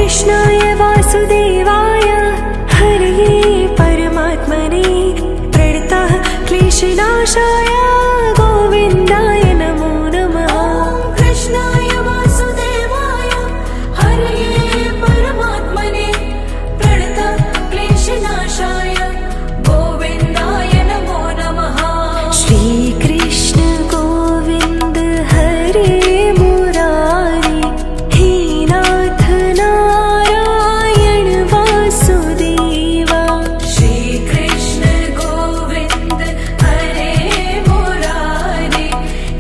कृष्णाय वासुदेवाय हरये परमात्मने प्रणतः क्लेशनाशाय गोविन्दाय नमो नमः। कृष्णाय वासुदेवाय हरये परमात्मने प्रणतः क्लेशनाशाय गोविन्दाय नमो नमः। श्री कृष्ण गोविंद हरे मुरारी हे नाथ नारायण वासुदेवा। श्री कृष्ण गोविंद हरे मुरारी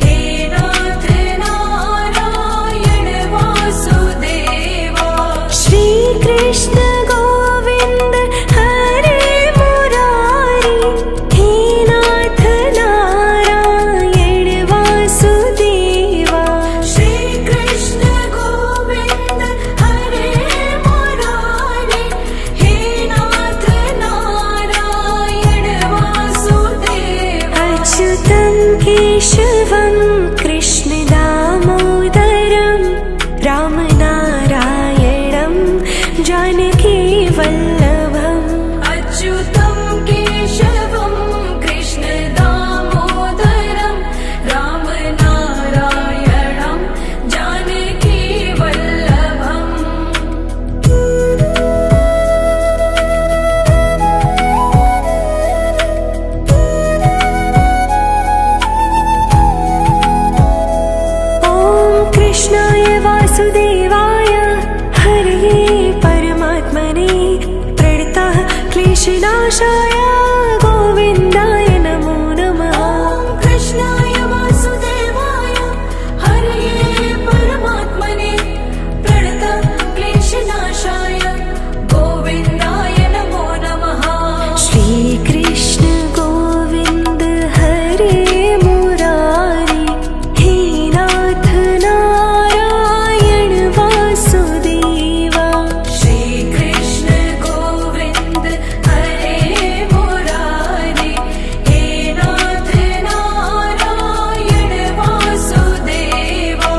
हे नाथ नारायण वासुदेवा। श्री कृष्ण गोविंद हरे मुरारी हे नाथ नारायण वासुदेवा। श्री कृष्ण गोविंद हरे मुरारी हे नाथ नारायण वासुदेवा। अच्युतं केशवं कृष्ण दामोदरं रामनारायणं जानकी वल्लभम्। अच्युतं केशवं कृष्ण दामोदरं रामनारायणं जानकी वल्लभम्। ॐ कृष्णाय वासुदेवाय हरये परमात्मने प्रणतः क्लेशनाशाय गोविन्दाय नमो नमः। कृष्णाय वासुदेवाय हरये परमात्मने प्रणतः क्लेशनाशाय गोविन्दाय नमो नमः। श्री कृष्ण गोविंद हरे मुरारी हे नाथ नारायण वासुदेवा। श्री कृष्ण गोविंद हरे मुरारी हे नाथ नारायण वासुदेवा।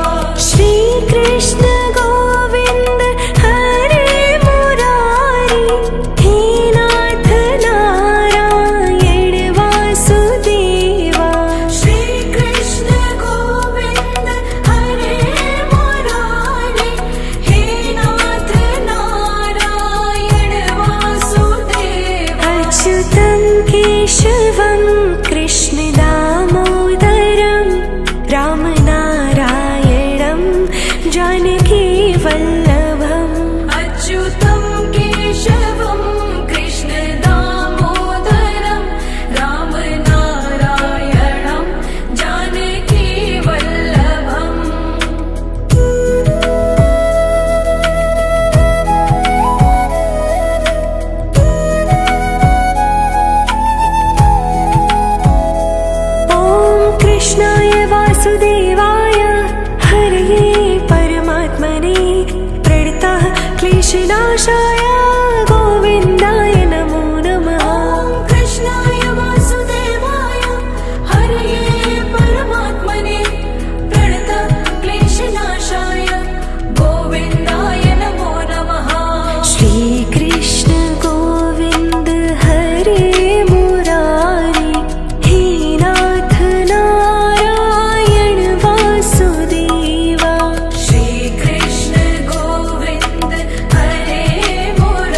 श्री कृष्ण गोविंद हरे मुरारी हे नाथ नारायण वासुदेवा। श्री कृष्ण गोविंद हरे मुरारी हे नाथ नारायण वासुदेवा। अच्युतं केशवं कृष्ण दामोदरं रामनारायणं जानकी वल्लभम्। अच्युतं केशवं कृष्ण दामोदरं रामनारायणं जानकी वल्लभम्। ॐ कृष्णाय वासुदेवाय हरये परमात्मने प्रणतः क्लेशनाशाय गोविन्दाय नमो नमः। कृष्णाय वासुदेवाय हरये परमात्मने प्रणतः क्लेशनाशाय गोविन्दाय नमो नमः। श्री कृष्ण गोविंद हरे मुरारी हे नाथ नारायण वासुदेवा। श्री कृष्ण गोविंद हरे मुरारी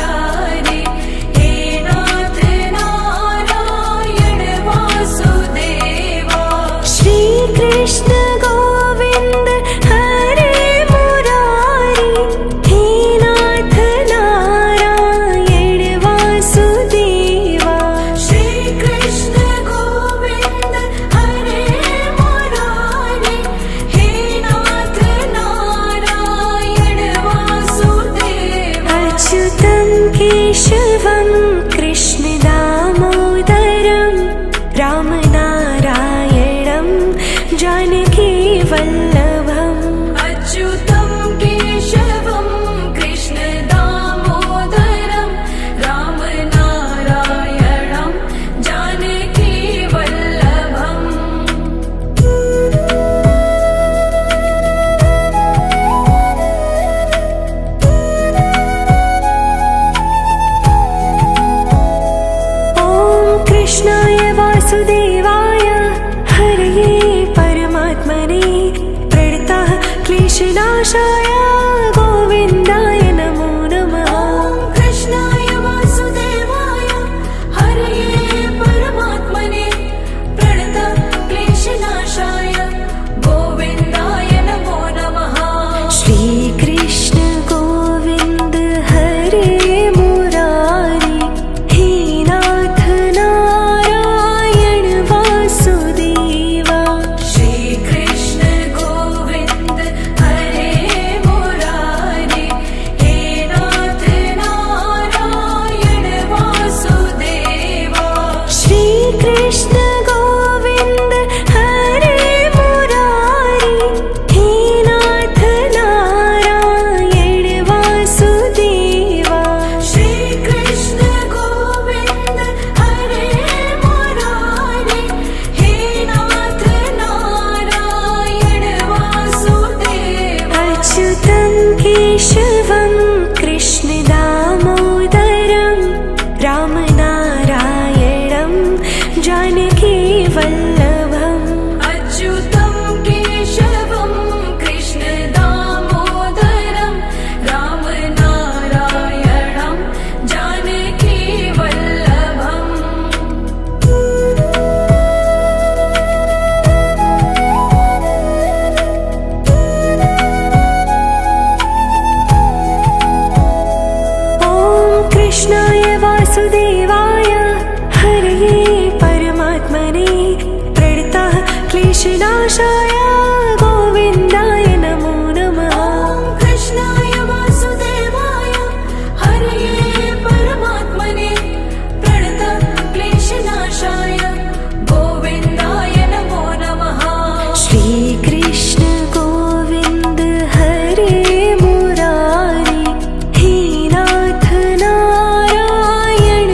वासुदेवाय हरये परमात्मने प्रणतः क्लेशनाशाय गोविन्दाय नमो नमः। कृष्णाय वासुदेवाय हरये परमात्मने प्रणतः क्लेशनाशाय गोविन्दाय नमो नमः। श्रीकृष्ण गोविन्द हरे मुरारी हे नाथ नारायण वासुदेवा। श्रीकृष्ण गोविन्द हरे मुरारी हे नाथ नारायण वासुदेवा। श्रीकृष्ण गोविन्द हरे मुरारी हे नाथ नारायण वासुदेवा। श्रीकृष्ण गोविन्द हरे मुरारी हे नाथ नारायण वासुदेवा। अच्युतं केशवं कृष्णदामोदरं रामनारायणं जानकीवल्लभम्। अच्युतं केशवं कृष्णदामोदरं रामनारायणं जानकीवल्लभम्। ॐ कृष्णाय वासुदेवाय हरये परमात्मने प्रणतः क्लेशनाशाय गोविन्दाय नमो नमः। कृष्णाय वासुदेवाय हरये परमात्मने प्रणतः क्लेशनाशाय गोविन्दाय नमो नमः। श्रीकृष्ण गोविन्द हरे मुरारी हे नाथ नारायण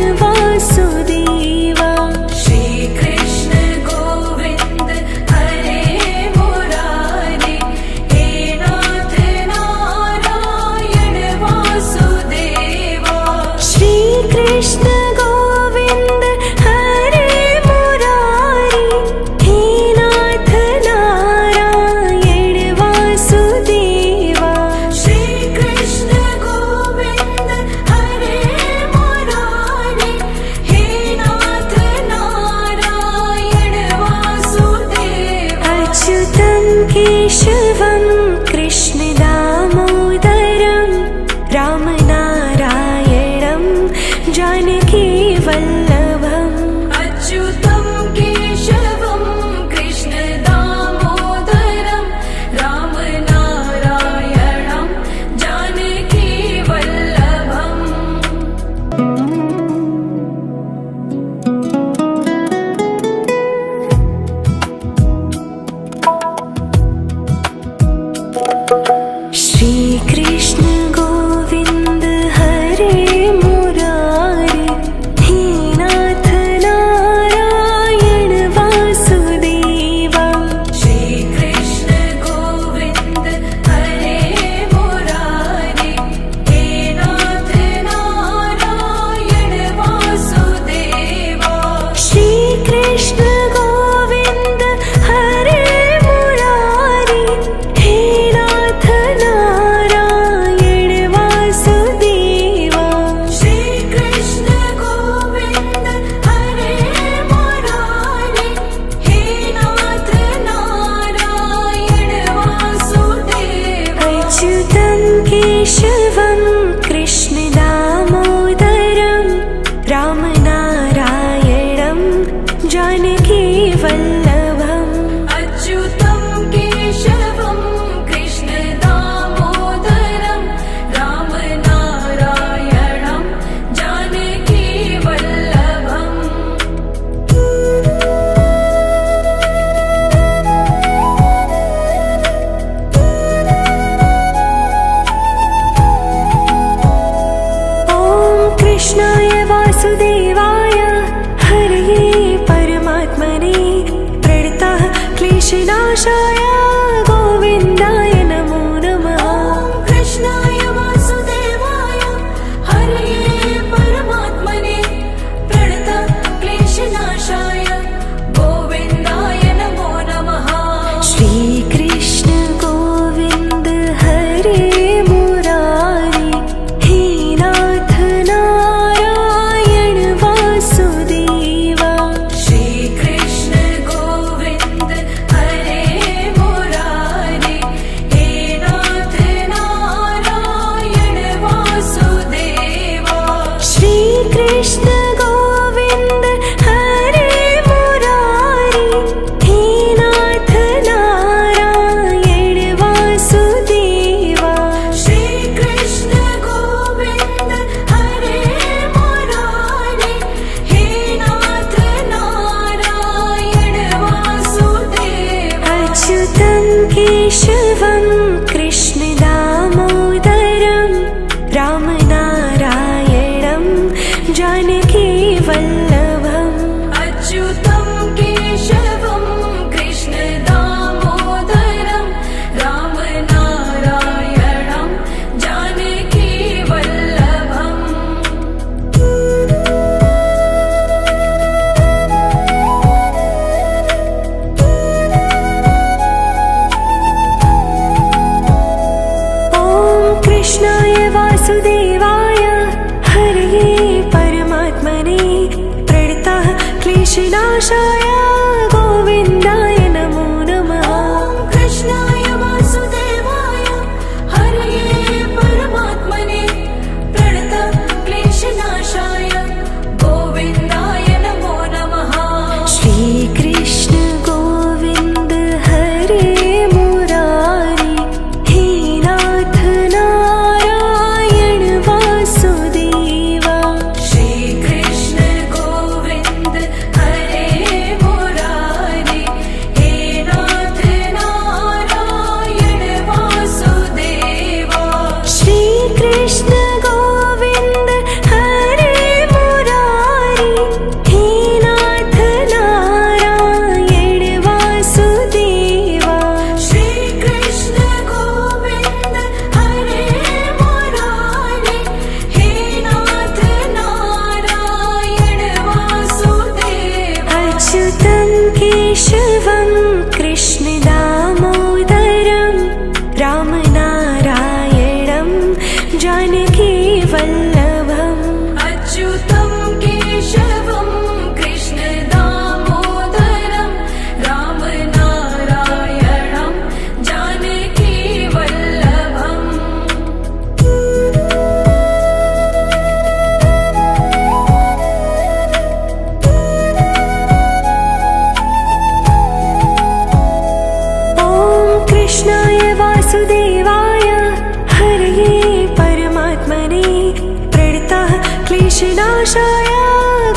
क्लेशनाशाय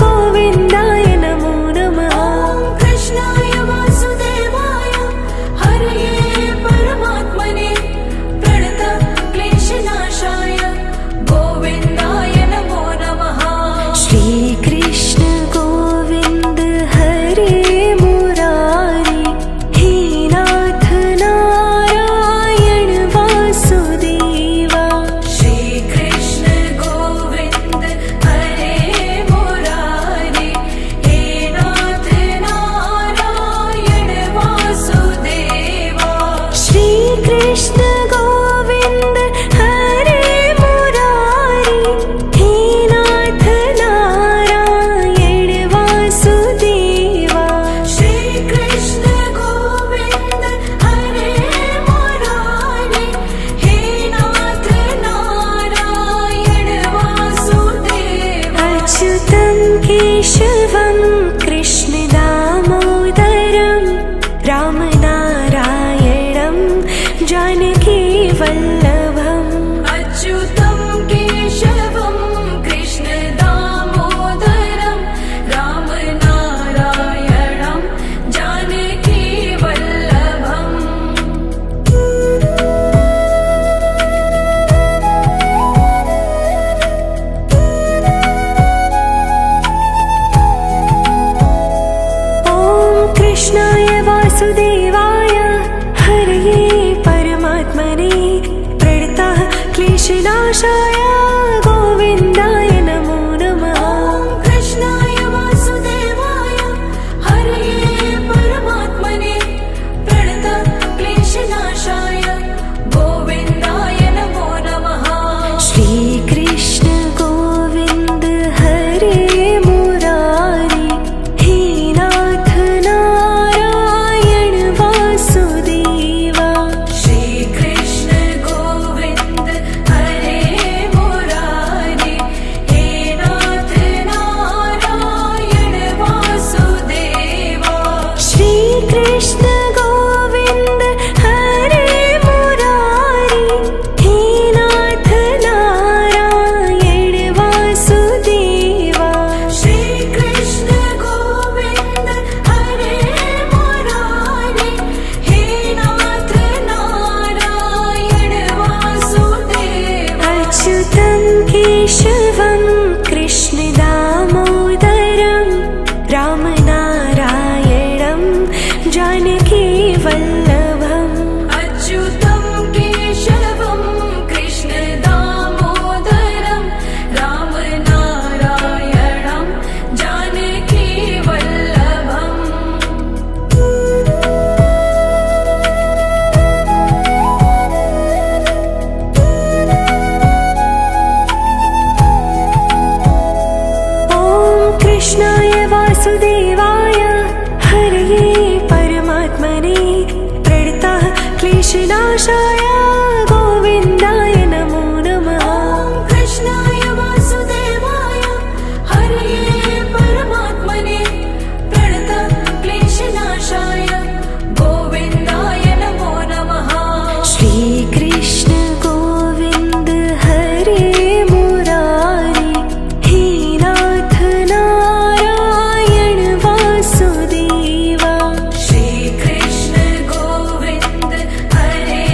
गोविन्दाय नमो नमः। ॐ कृष्णाय वासुदेवाय हरये परमात्मने प्रणतक्लेशनाशाय गोविन्दाय नमो नमः। श्रीकृष्ण गोविन्द हरे मुरारी हे नाथ नारायण वासुदेवा। श्रीकृष्ण गोविन्द हरे मुरारे हे नाथ नारायण वासुदेवा। श्रीकृष्ण गोविन्द हरे मुरारी हे नाथ नारायण वासुदेवा। श्रीकृष्ण गोविन्द हरे मुरारे हे नाथ नारायण वासुदेवा। अच्युतं केशवं कृष्ण दामोदरं रामनारायणं जानकी वल्लभम्। अच्युतं केशवं कृष्ण दामोदरं रामनारायणं जानकी वल्लभम्। ॐ कृष्णाय वासुदेवाय हरये परमात्मने प्रणतः क्लेशनाशाय गोविन्दाय नमो नमः। ॐ कृष्णाय वासुदेवाय हरये परमात्मने प्रणतक्लेशनाशाय गोविन्दाय नमो नमः। श्रीकृष्ण गोविन्द हरे मुरारी हे नाथ नारायण वासुदेवा। श्रीकृष्ण गोविन्द हरे मुरारे हे नाथ नारायण वासुदेवा। श्रीकृष्ण गोविन्द हरे मुरारी हे नाथ नारायण वासुदेवा। श्रीकृष्ण गोविन्द हरे मुरारे हे नाथ नारायण वासुदेवा। अच्युतं केशवं कृष्ण दामोदरं रामनारायणं जानकी वल्लभम्। अच्युतं केशवं कृष्ण दामोदरं रामनारायणं जानकी वल्लभम्। ॐ कृष्णाय वासुदेवाय हरये परमात्मने प्रणतः क्लेशनाशाय गोविन्दाय नमो नमः। ॐ कृष्णाय वासुदेवाय हरये परमात्मने प्रणतक्लेशनाशाय गोविन्दाय नमो नमः। श्रीकृष्ण गोविन्द हरे मुरारी हे नाथ नारायण वासुदेवा। श्रीकृष्ण गोविन्द हरे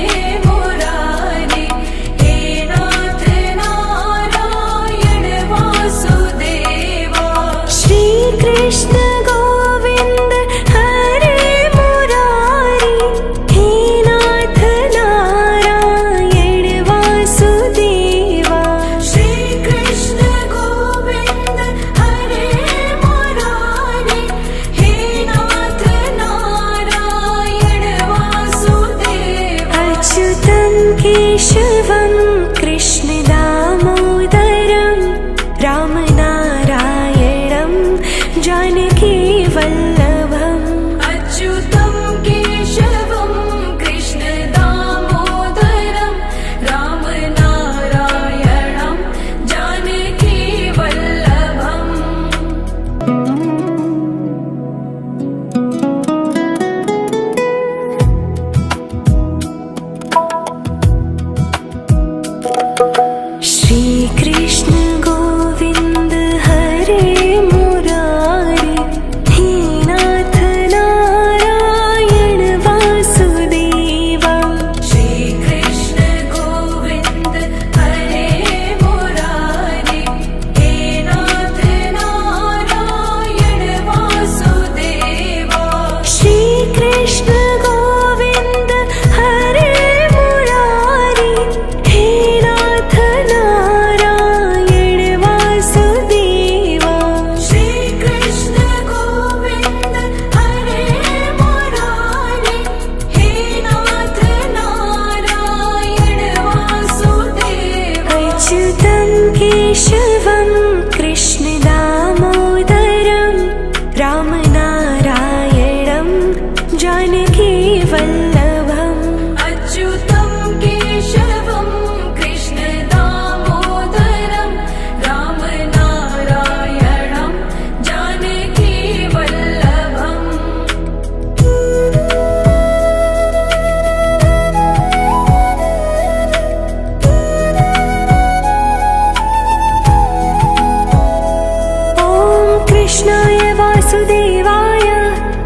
वासुदेवाय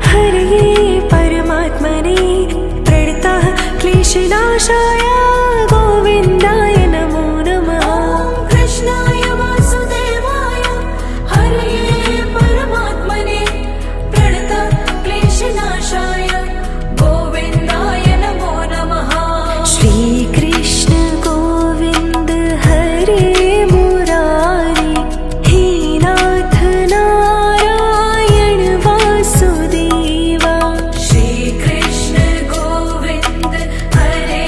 हरये परमात्मने प्रणतः क्लेशनाशाय गोविन्दाय नमो नमः। ॐ कृष्णाय वासुदेवाय हरये परमात्मने प्रणतः क्लेशनाशाय गोविन्दाय नमो नमः। श्रीकृष्ण गोविन्द हरे मुरारी हे नाथ नारायण वासुदेवा। श्रीकृष्ण गोविन्द हरे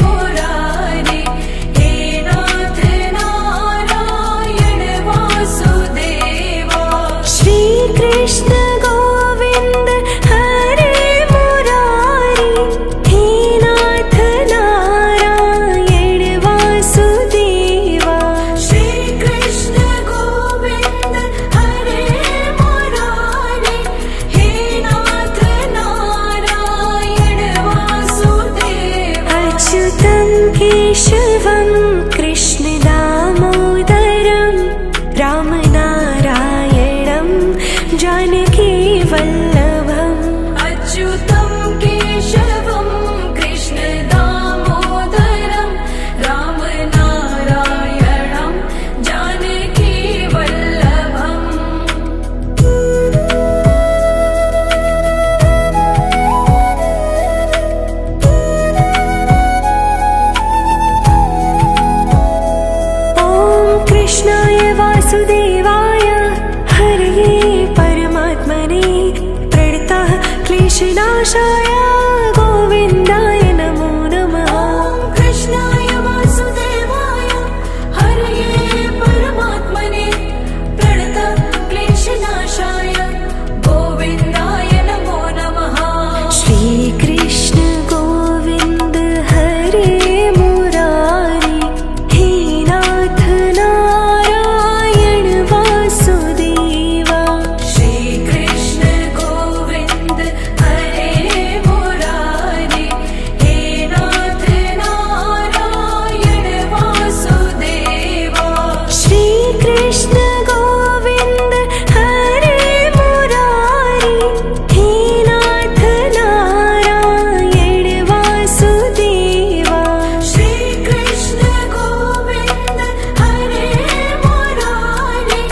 मुरारी हे नाथ नारायण वासुदेवा। श्रीकृष्ण गोविन्द हरे मुरारी हे नाथ नारायण वासुदेवा। श्रीकृष्ण गोविन्द हरे मुरारी हे नाथ नारायण वासुदेवा। अच्युतं केशवं कृष्ण दामोदरं रामनारायणं जानकी वल्लभम्। अच्युतं केशवं कृष्ण दामोदरं रामनारायणं जानकी वल्लभम्। ॐ कृष्णाय वासुदेवाय हरये परमात्मने प्रणतः क्लेशनाशाय गोविन्दाय नमो नमः। ॐ कृष्णाय वासुदेवाय हरये परमात्मने प्रणतः क्लेशनाशाय गोविन्दाय नमो नमः। श्रीकृष्ण गोविन्द हरे मुरारी हे नाथ नारायण वासुदेवा। श्रीकृष्ण गोविन्द हरे मुरारी हे नाथ नारायण वासुदेवा। श्रीकृष्ण गोविन्द हरे मुरारी हे नाथ नारायण वासुदेवा। श्रीकृष्ण गोविन्द हरे मुरारी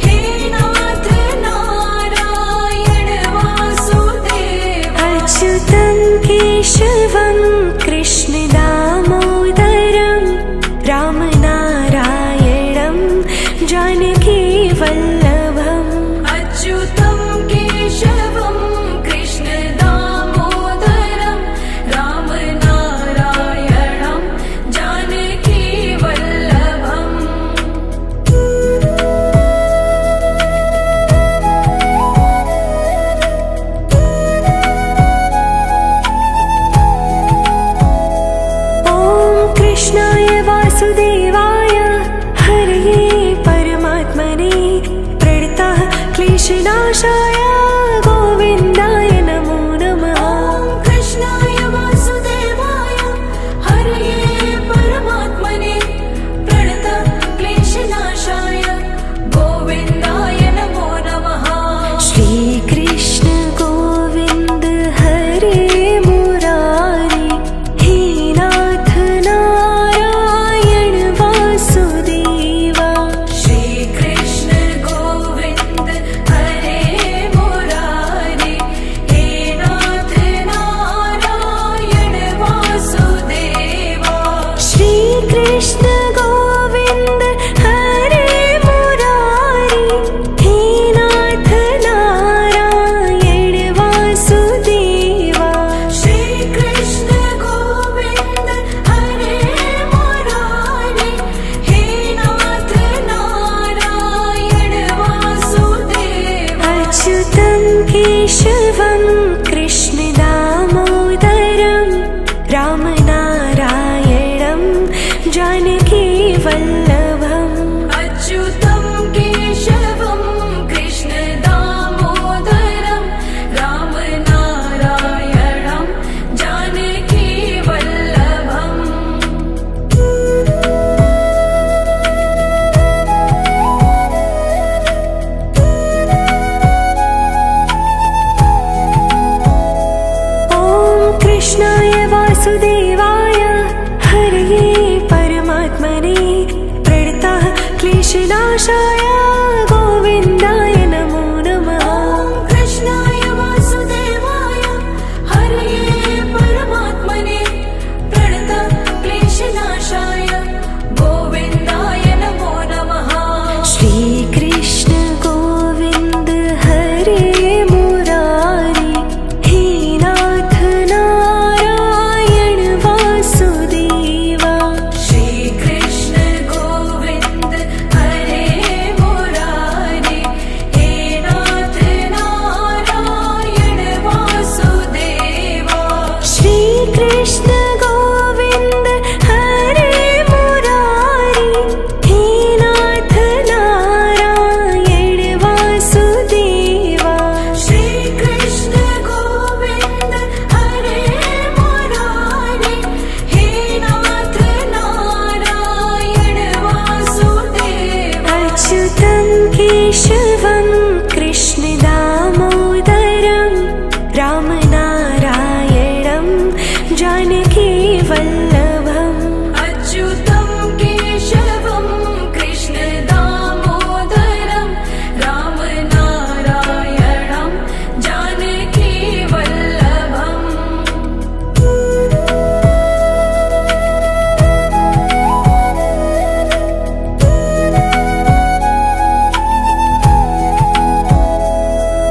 हे नाथ नारायण वासुदेवा। अच्युतं केशवं कृष्ण दामोदरं रामनारायणं जानकी वल्लभम्। अच्युतं केशवं कृष्ण दामोदरं रामनारायणं जानकी वल्लभम्। ॐ कृष्णाय वासुदेवाय हरये परमात्मने प्रणतः क्लेशनाशाय गोविन्दाय नमो नमः। ॐ कृष्णाय वासुदेवाय हरये परमात्मने प्रणतः क्लेशनाशाय गोविन्दाय नमो नमः। श्रीकृष्ण गोविन्द हरे मुरारी हे नाथ नारायण वासुदेवा। श्रीकृष्ण गोविन्द हरे मुरारी हे नाथ नारायण वासुदेवा। श्रीकृष्ण गोविन्द हरे मुरारी हे नाथ नारायण वासुदेवा। श्रीकृष्ण गोविन्द हरे मुरारी हे नाथ नारायण वासुदेवा। अच्युतं केशवं कृष्ण दामोदरं रामनारायणं जानकी वल्लभम्। अच्युतं केशवं कृष्ण दामोदरं रामनारायणं जानकी वल्लभम्। कृष्णनाशाय गोविन्दाय नमो नमः ॐ कृष्णाय वासुदेवाय हरये परमात्मने प्रणतक्लेशनाशाय गोविन्दाय नमो नमः श्रीकृष्ण गोविन्द हरे मुरारी हे नाथ नारायण वासुदेवा श्रीकृष्ण गोविन्द हरे मुरारे हे नाथ नारायण वासुदेवा श्रीकृष्ण गोविन्द हरे मुरारी हे नाथ नारायण वासुदेवा श्रीकृष्ण गोविन्द हरे मुरारे हे नाथ नारायण वासुदेवा अच्युतं केशवं कृष्णदामोदरं रामनारायणं जानकीवल्लभम् अच्युतं केशवं कृष्णदामोदरं रामनारायणं जानकीवल्लभम्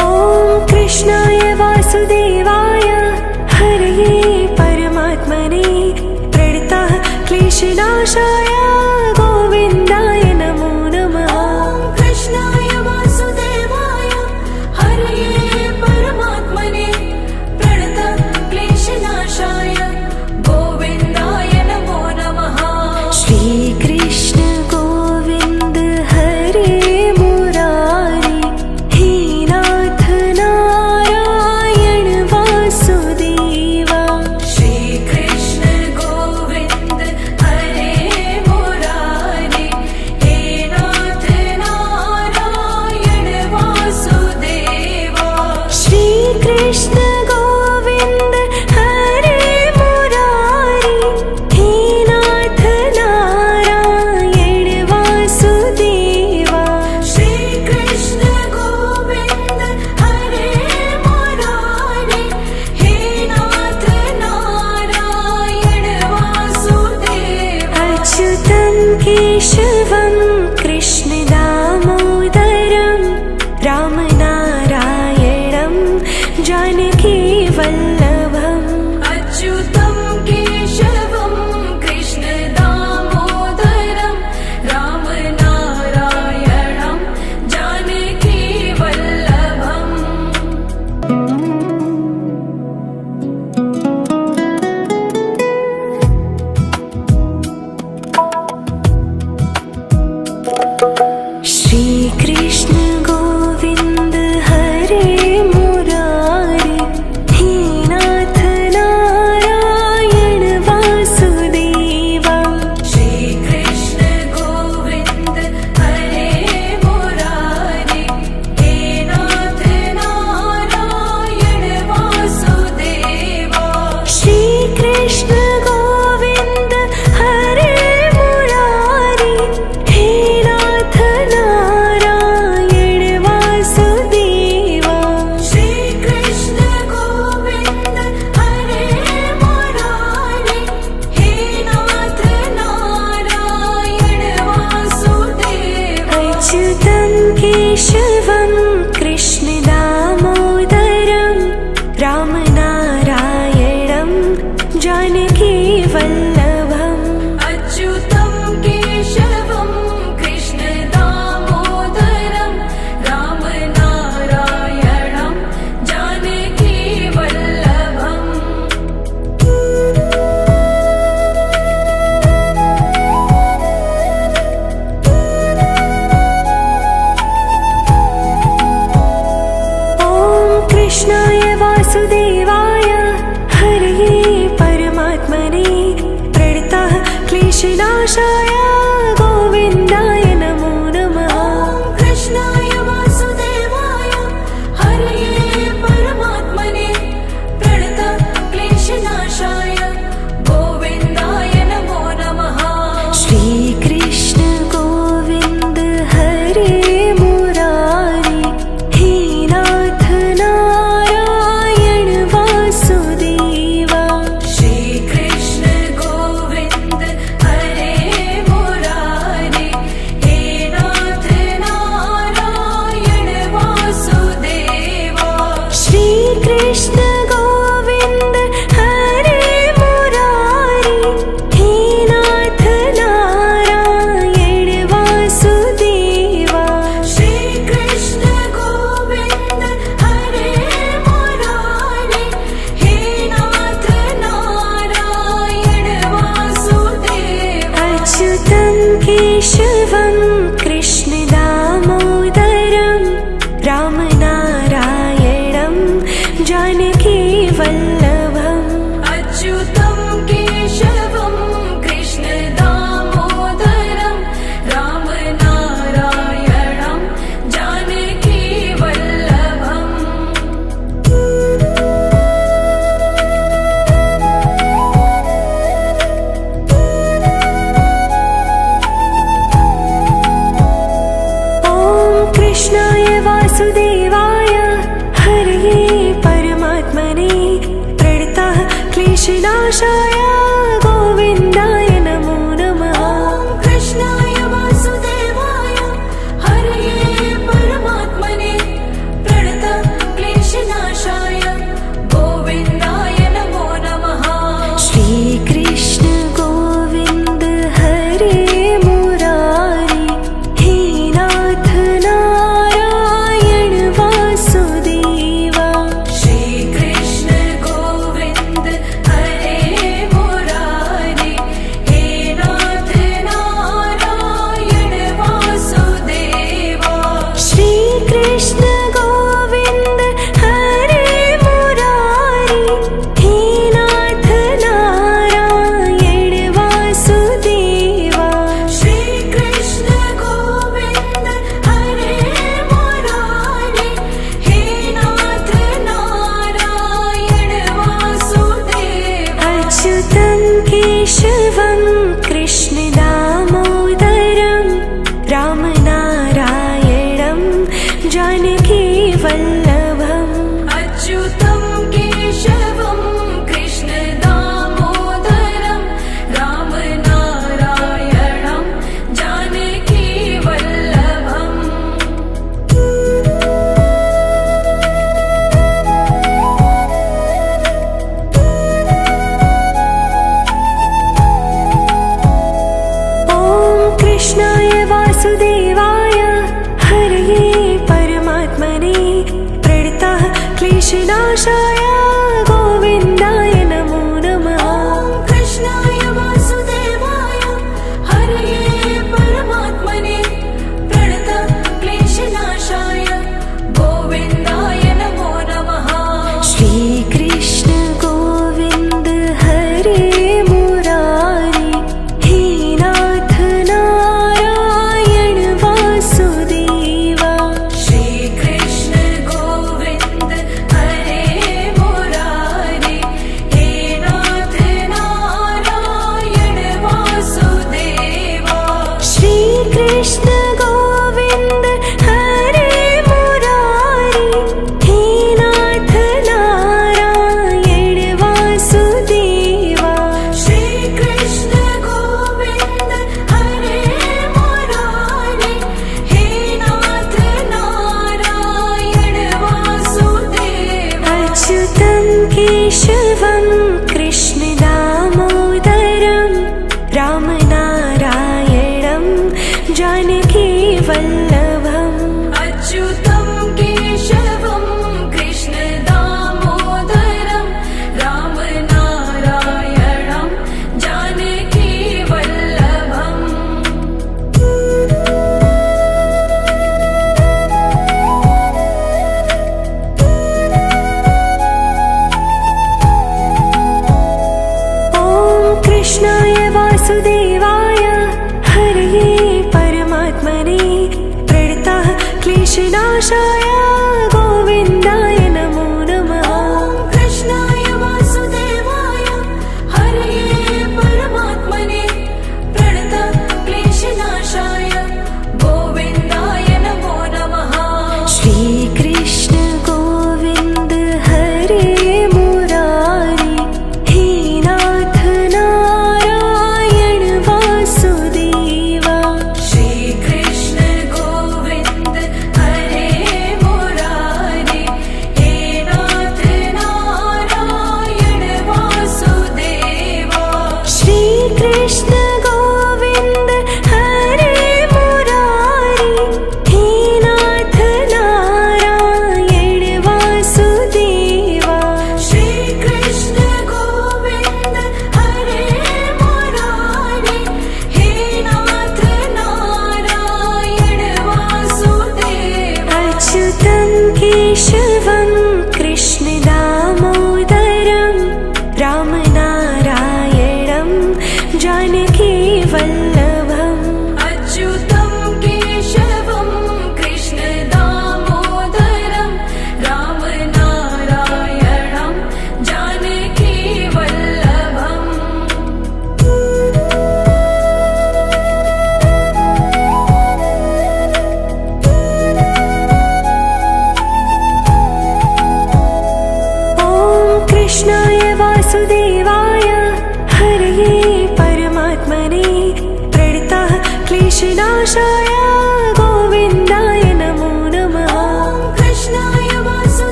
ॐ कृष्णाय वासुदेवाय हरये परमात्मने प्रणतः क्लेशनाशाय गोविन्दाय नमो नमः ॐ कृष्णाय वासुदेवाय हरये परमात्मने प्रणतक्लेशनाशाय गोविन्दाय नमो नमः श्रीकृष्ण गोविन्द हरे मुरारी हे नाथ नारायण वासुदेवा श्रीकृष्ण गोविन्द हरे वासुदेवाय हरये परमात्मने प्रणतः क्लेशनाशाय गोविन्दाय नमो नमः। कृष्णाय वासुदेवाय हरये परमात्मने प्रणतः क्लेशनाशाय गोविन्दाय नमो नमः। श्रीकृष्ण गोविन्द हरे मुरारी हे नाथ नारायण वासुदेवा। श्रीकृष्ण गोविन्द हरे मुरारी हे नाथ नारायण वासुदेवा। श्रीकृष्ण गोविन्द हरे मुरारी हे नाथ नारायण वासुदेवा। श्रीकृष्ण गोविन्द हरे मुरारी हे नाथ नारायण वासुदेवा। अच्युतं केशवं कृष्ण दामोदरं रामनारायणं जानकी वल्लभम्। अच्युतं केशवं कृष्ण दामोदरं रामनारायणं जानकी वल्लभम्। ॐ कृष्णाय वासुदेवाय हरये परमात्मने प्रणतः क्लेशनाशाय गोविन्दाय नमो नमः। कृष्णाय वासुदेवाय हरये परमात्मने प्रणतः क्लेशनाशाय गोविन्दाय नमो नमः। श्रीकृष्ण गोविन्द हरे मुरारी हे नाथ नारायण वासुदेवा। श्रीकृष्ण गोविन्द हरे मुरारी हे नाथ नारायण वासुदेवा। श्रीकृष्ण गोविन्द हरे मुरारी हे नाथ नारायण वासुदेवा। श्रीकृष्ण गोविन्द हरे मुरारी हे नाथ नारायण वासुदेवा। अच्युतं केशवं कृष्ण दामोदरं रामनारायणं जानकी वल्लभम्। अच्युतं केशवं कृष्ण दामोदरं रामनारायणं जानकी वल्लभम्। ॐ कृष्णाय वासुदेवाय हरये परमात्मने प्रणतः क्लेशनाशाय गोविन्दाय नमो नमः। कृष्णाय वासुदेवाय हरये परमात्मने प्रणतः क्लेशनाशाय गोविन्दाय नमो नमः। श्रीकृष्ण गोविन्द हरे मुरारी हे नाथ नारायण वासुदेवा। श्रीकृष्ण गोविन्द हरे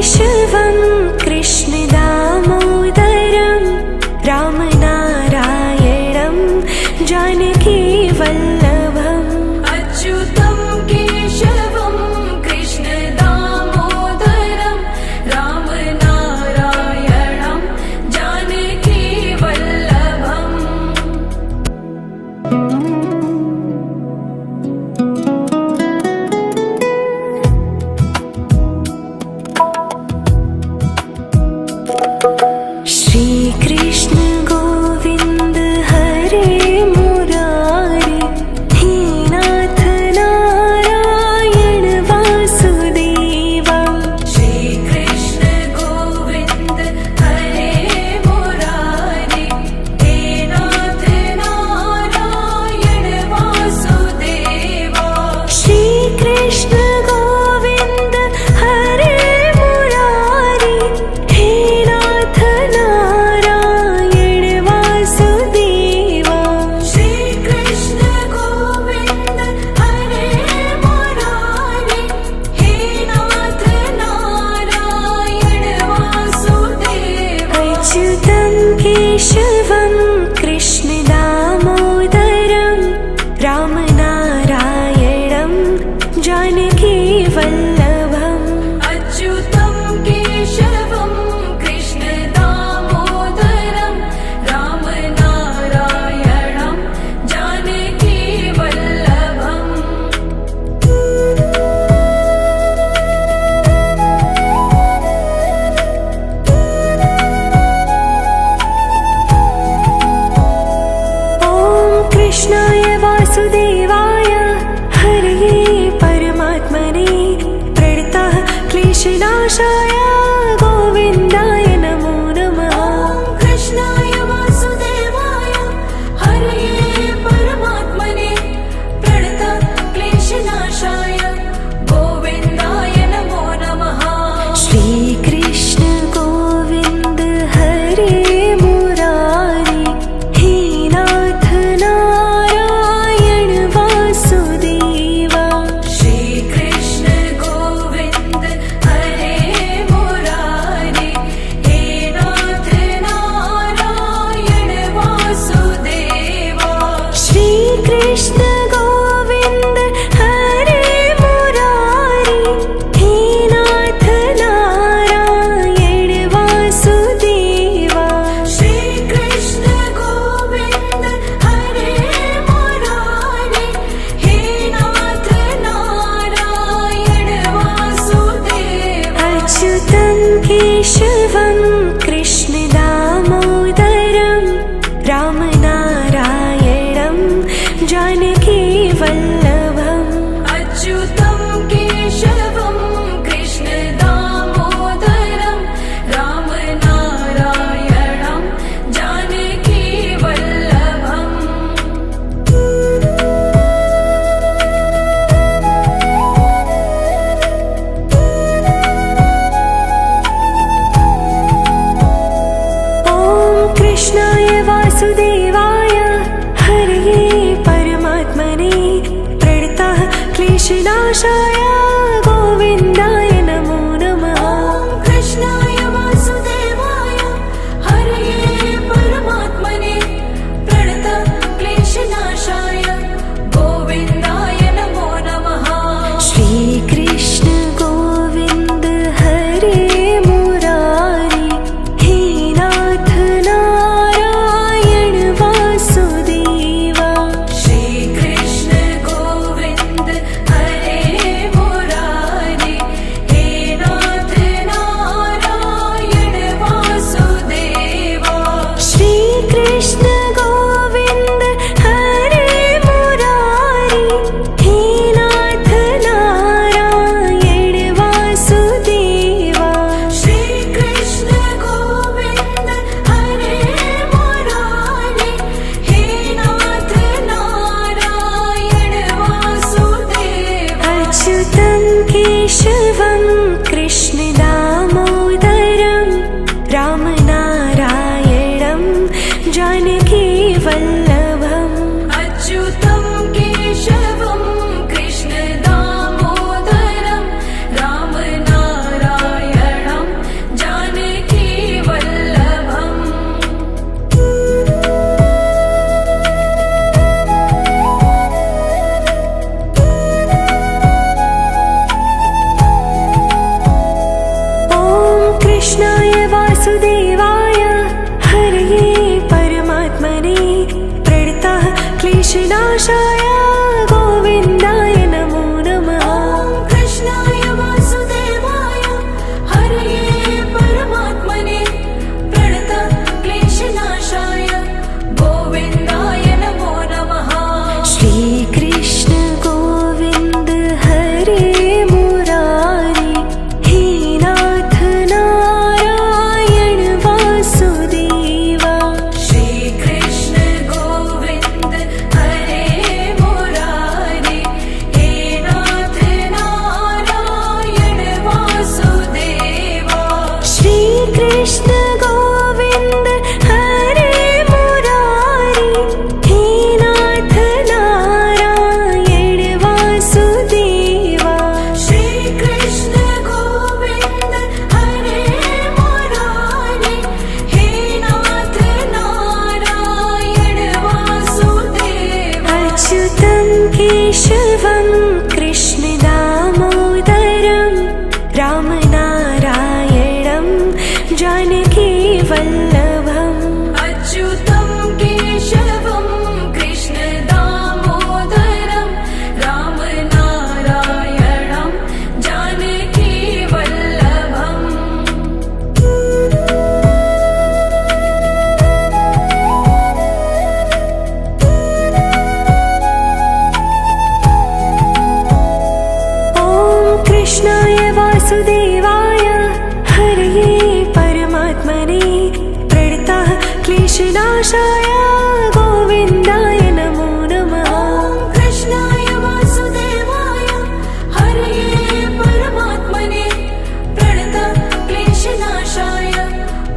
केशवं कृष्णदामोदरं रामनारायणं जानकीवल्लभम् अच्युतं केशवं कृष्णदामोदरं रामनारायणं जानकीवल्लभम् कृष्णाय वासुदेवाय हरये परमात्मने प्रणतः क्लेशनाशाय गोविन्दाय नमो नमः। कृष्णाय वासुदेवाय हरये परमात्मने प्रणतः क्लेशनाशाय गोविन्दाय नमो नमः। श्रीकृष्ण गोविन्द हरे मुरारी हे नाथ नारायण वासुदेवा। श्रीकृष्ण गोविन्द हरे मुरारी हे नाथ नारायण वासुदेवा। श्रीकृष्ण गोविन्द हरे मुरारी हे नाथ नारायण वासुदेवा। श्रीकृष्ण गोविन्द हरे मुरारी हे नाथ नारायण वासुदेवा। अच्युतं केशवं कृष्णदामोदरं रामनारायणं जानकीवल्लभम्। अच्युतं केशवं कृष्णदामोदरं रामनारायणं जानकीवल्लभम्। ॐ कृष्णाय वासुदेवाय हरये परमात्मने प्रणतः क्लेशनाशाय गोविन्दाय नमो नमः। कृष्णाय वासुदेवाय हरये परमात्मने प्रणतः क्लेशनाशाय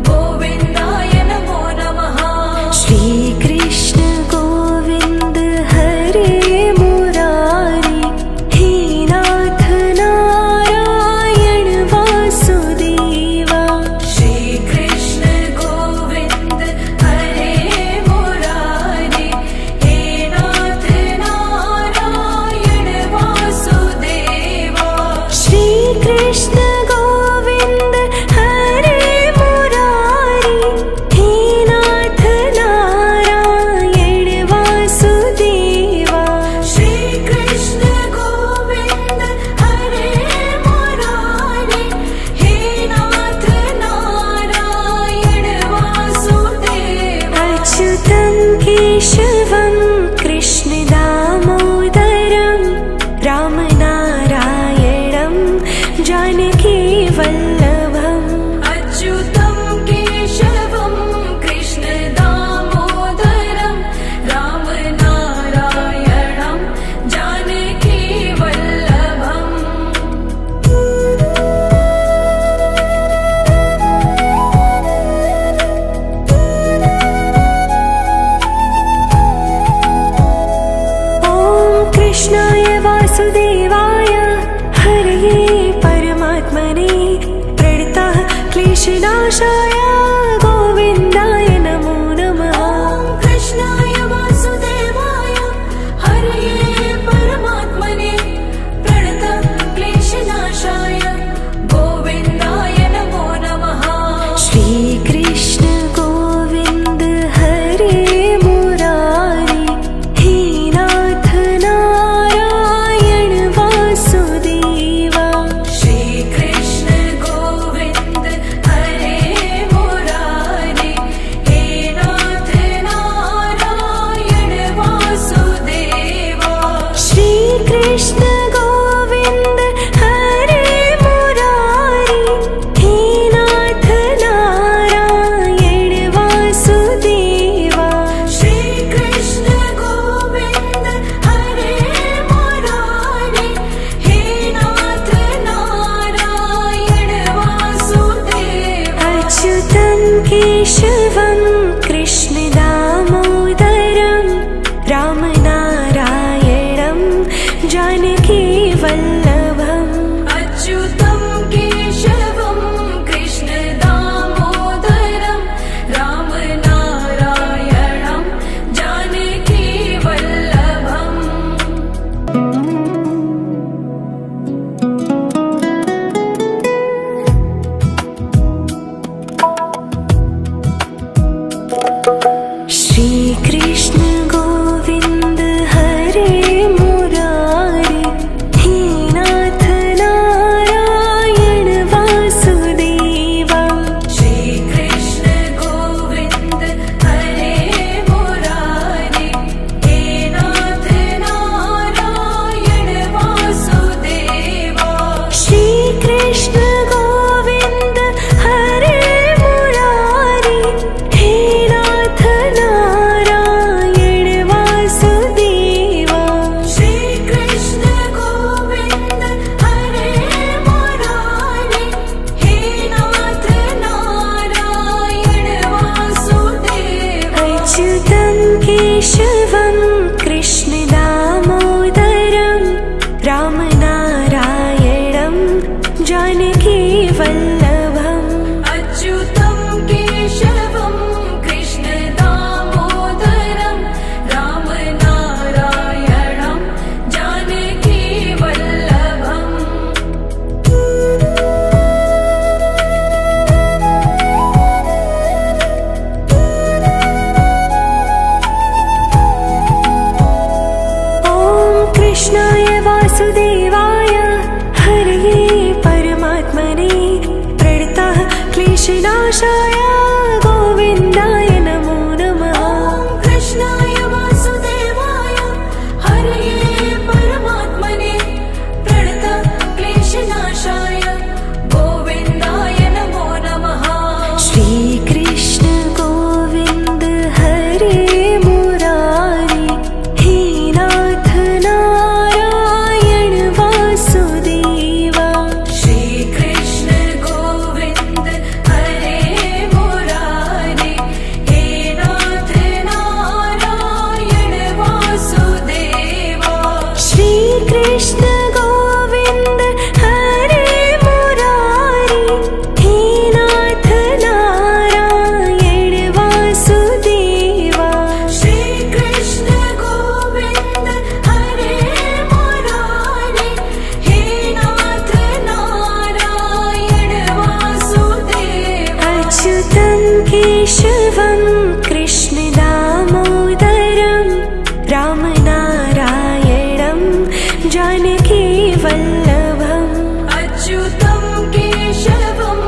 गोविन्दाय नमो नमः। श्रीकृष्ण गोविन्द हरे मुरारी हे नाथ नारायण वासुदेवा। श्रीकृष्ण गोविन्द हरे मुरारी हे नाथ नारायण वासुदेवा। श्रीकृष्ण गोविन्द हरे मुरारी हे नाथ नारायण वासुदेवा। श्रीकृष्ण गोविन्द हरे मुरारी हे नाथ नारायण वासुदेवा। अच्युतं केशवं कृष्णदामोदरं रामनारायणं जानकीवल्लभम्। अच्युतं केशवं कृष्णदामोदरं रामनारायणं जानकीवल्लभम्। ॐ कृष्णाय वासुदेवाय हरये परमात्मने प्रणतः क्लेशनाशाय गोविन्दाय नमो नमः। कृष्णाय वासुदेवाय हरये परमात्मने प्रणतः क्लेशनाशाय गोविन्दाय नमो नमः। श्रीकृष्ण गोविन्द हरे मुरारी हे नाथ नारायण वासुदेवा। श्रीकृष्ण गोविन्द हरे कृष्णनाशाय गोविन्दाय नमो नमः। ॐ कृष्णाय वासुदेवाय हरये परमात्मने प्रणतक्लेशनाशाय गोविन्दाय नमो नमः। श्रीकृष्ण गोविन्द हरे मुरारी हे नाथ नारायण वासुदेवा। श्रीकृष्ण गोविन्द हरे मुरारे हे नाथ नारायण वासुदेवा। श्रीकृष्ण गोविन्द हरे मुरारी हे नाथ नारायण वासुदेवा। श्रीकृष्ण गोविन्द हरे मुरारे हे नाथ नारायण वासुदेवा। अच्युतं केशवं कृष्ण दामोदरं रामनारायणं जानकी वल्लभम्। अच्युतं केशवं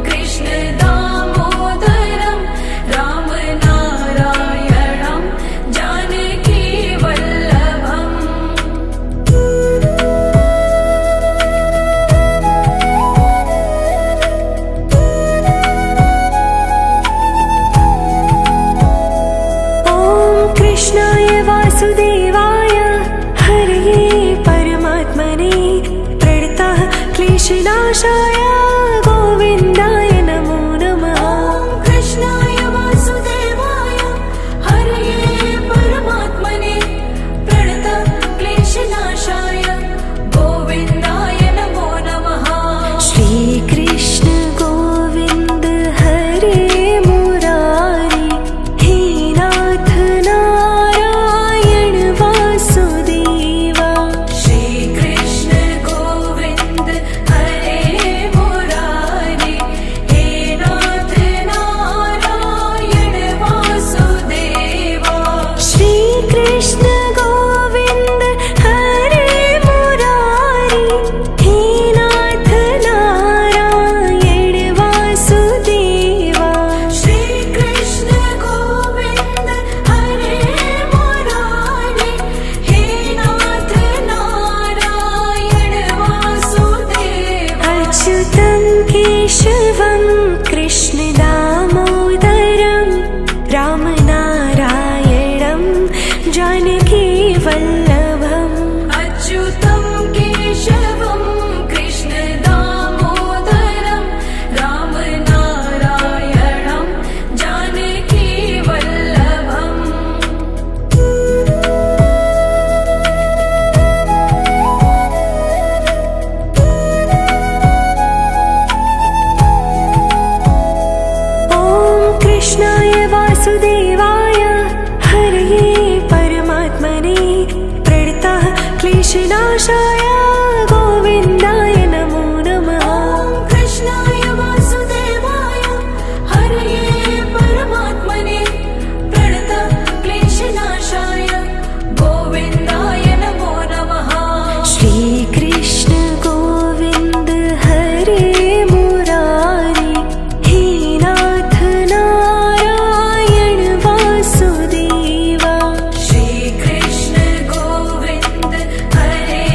कृष्ण दामोदरं रामनारायणं जानकी वल्लभम्। ॐ कृष्णाय वासुदेवाय हरये परमात्मने प्रणतः क्लेशनाशाय गोविन्दाय नमो नमः। ॐ कृष्णाय वासुदेवाय हरये परमात्मने प्रणतक्लेशनाशाय गोविन्दाय नमो नमः। श्रीकृष्ण गोविन्द हरे मुरारी हे नाथ नारायण वासुदेवा। श्रीकृष्ण गोविन्द हरे मुरारे हे नाथ नारायण वासुदेवा। श्रीकृष्ण गोविन्द हरे मुरारी हे नाथ नारायण वासुदेवा। श्रीकृष्ण गोविन्द हरे मुरारे हे नाथ नारायण वासुदेवा। अच्युतं केशवं कृष्ण दामोदरं रामनारायणं जानकी वल्लभम्। अच्युतं केशवं कृष्ण दामोदरं रामनारायणं जानकी वल्लभम्। ॐ कृष्णाय वासुदेवाय हरये परमात्मने प्रणतः क्लेशनाशाय गोविन्दाय नमो नमः। ॐ कृष्णाय वासुदेवाय हरये परमात्मने प्रणतक्लेशनाशाय गोविन्दाय नमो नमः। श्रीकृष्ण गोविन्द हरे मुरारी हे नाथ नारायण वासुदेवा। श्रीकृष्ण गोविन्द हरे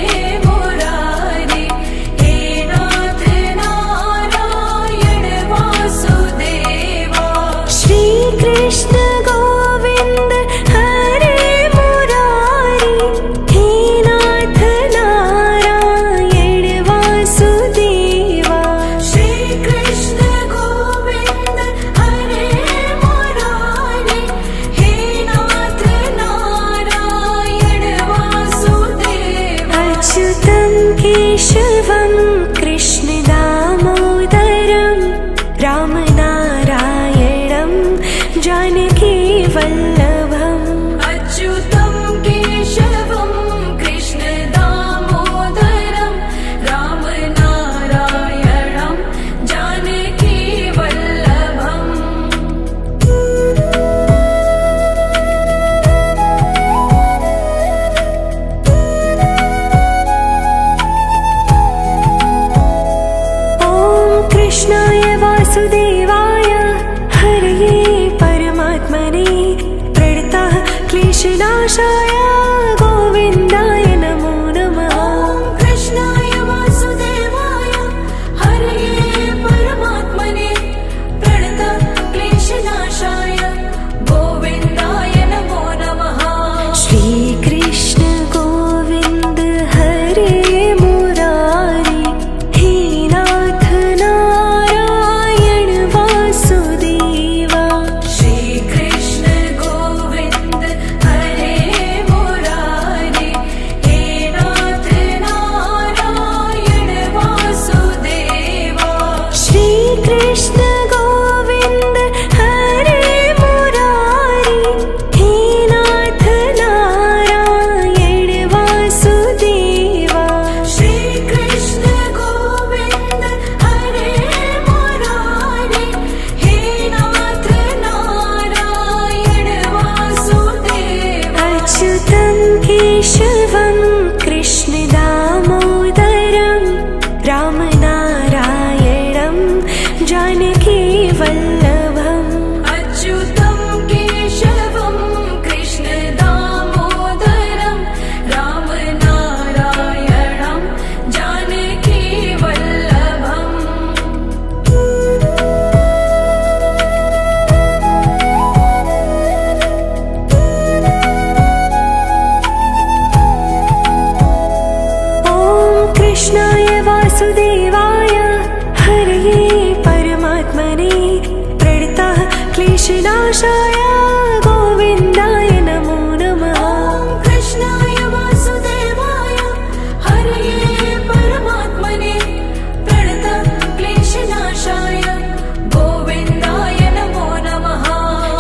क्लेशनाशाय गोविन्दाय नमो नमः। ॐ कृष्णाय वासुदेवाय हरये परमात्मने प्रणतक्लेशनाशाय गोविन्दाय नमो नमः।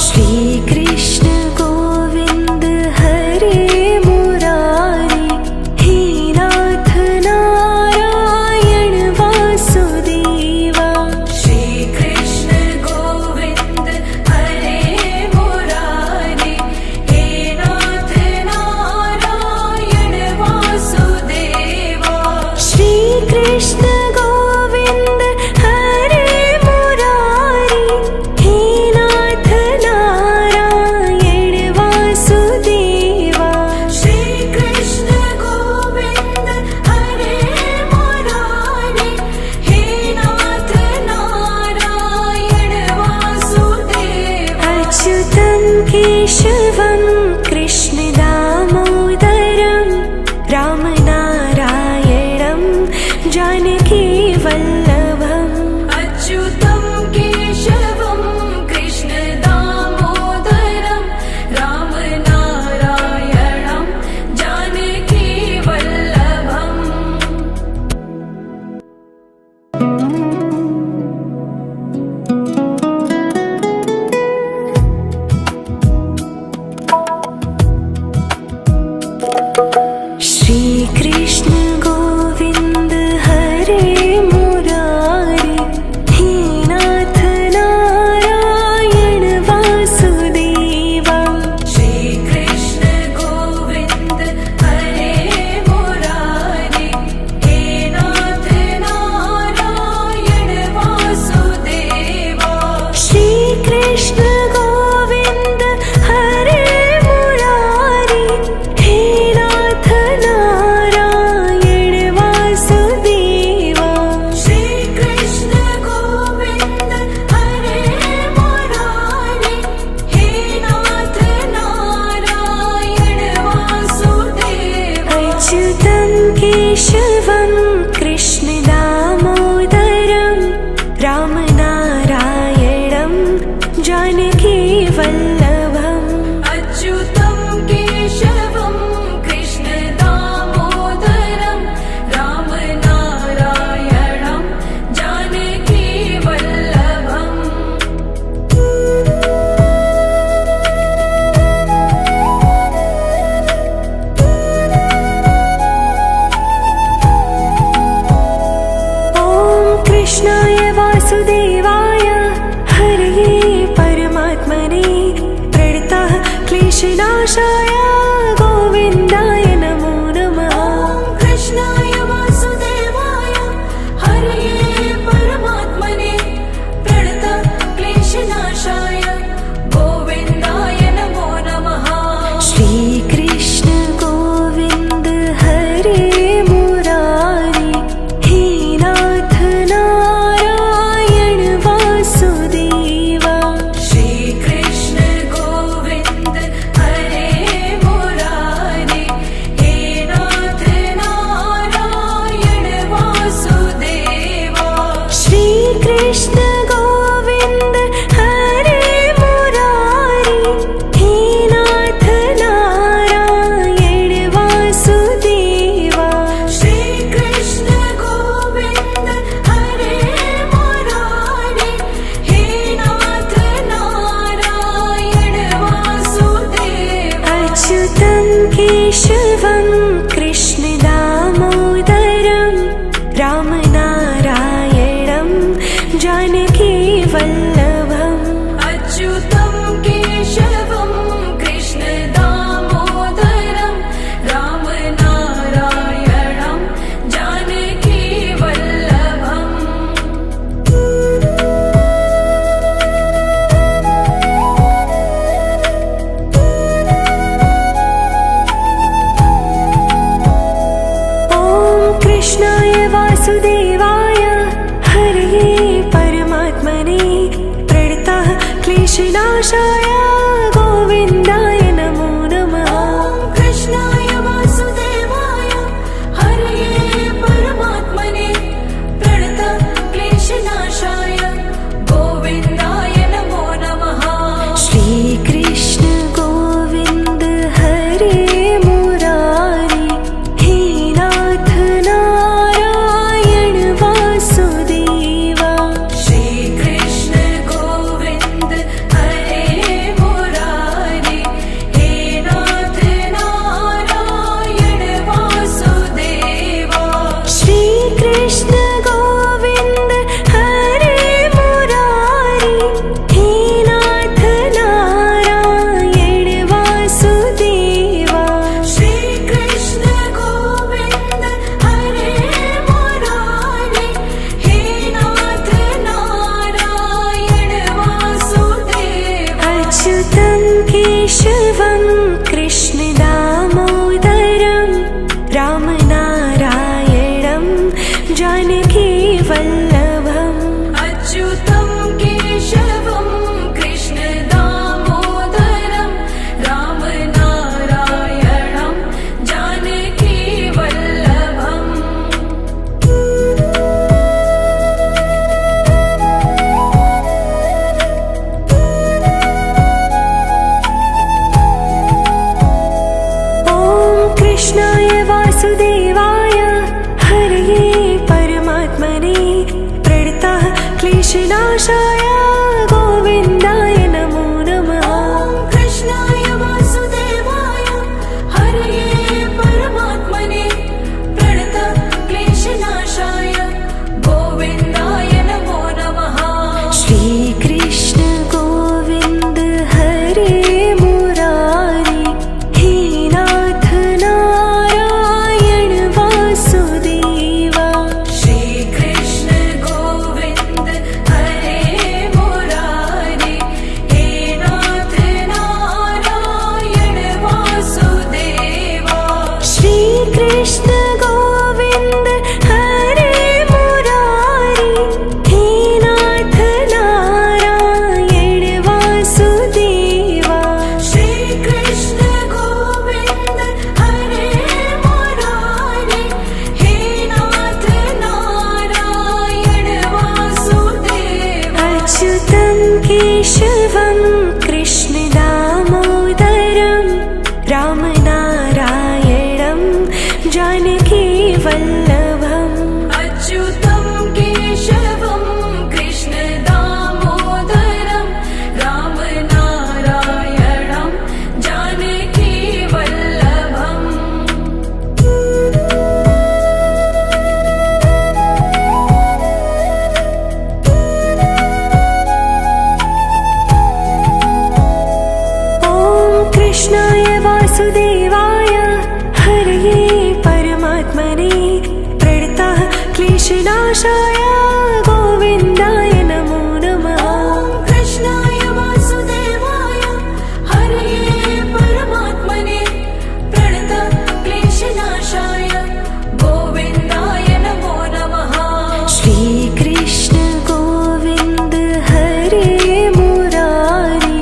श्रीकृष्ण गोविन्द हरे मुरारी हे नाथ नारायण वासुदेवा। श्रीकृष्ण गोविन्द हरे मुरारी हे नाथ नारायण वासुदेवा। श्रीकृष्ण गोविन्द हरे मुरारी हे नाथ नारायण वासुदेवा। श्रीकृष्ण गोविन्द हरे मुरारी हे नाथ नारायण वासुदेवा। अच्युतं केशवं कृष्ण दामोदरं रामनारायणं जानकी वल्लभम्। अच्युतं केशवं कृष्ण दामोदरं रामनारायणं जानकी वल्लभम्। श्रीकृष्ण गोविन्द हरे मुरारी हे नाथ नारायण वासुदेवा। श्रीकृष्ण गोविन्द हरे मुरारी हे नाथ नारायण वासुदेवा। श्रीकृष्ण गोविन्द हरे मुरारी हे नाथ नारायण वासुदेवा। श्रीकृष्ण गोविन्द हरे मुरारी हे नाथ नारायण वासुदेवा। अच्युतं केशवं कृष्ण दामोदरं रामनारायणं जानकी वल्लभम्। अच्युतं केशवं कृष्ण दामोदरं रामनारायणं जानकी वल्लभम्। ॐ कृष्णाय वासुदेवाय हरये परमात्मने प्रणतः क्लेशनाशाय गोविन्दाय नमो नमः। ॐ कृष्णाय वासुदेवाय हरये परमात्मने प्रणतक्लेशनाशाय गोविन्दाय नमो नमः। श्रीकृष्ण गोविन्द हरे मुरारी हे नाथ नारायण वासुदेवा। श्रीकृष्ण गोविन्द हरे मुरारी हे नाथ नारायण वासुदेवा। श्रीकृष्ण गोविन्द हरे मुरारी हे नाथ नारायण वासुदेवा। श्रीकृष्ण गोविन्द हरे मुरारी हे नाथ नारायण वासुदेवा। अच्युतं केशवं कृष्ण दामोदरं रामनारायणं जानकी वल्लभम्। अच्युतं केशवं कृष्ण दामोदरं रामनारायणं जानकी वल्लभम्। ॐ कृष्णाय वासुदेवाय हरये परमात्मने प्रणतः क्लेशनाशाय गोविन्दाय नमो नमः। ॐ कृष्णाय वासुदेवाय हरये परमात्मने प्रणतक्लेशनाशाय गोविन्दाय नमो नमः। केशवं कृष्णदामोदरं रामनारायणं जानकीवल्लभम् अच्युतं केशवं कृष्णदामोदरं रामनारायणं जानकीवल्लभम् ॐ कृष्णाय वासुदेवाय हरये परमात्मने प्रणतः क्लेशनाशाय गोविन्दाय नमो नमः ॐ कृष्णाय वासुदेवाय हरये परमात्मने प्रणतः क्लेशनाशाय गोविन्दाय नमो नमः श्रीकृष्ण गोविन्द हरे मुरारी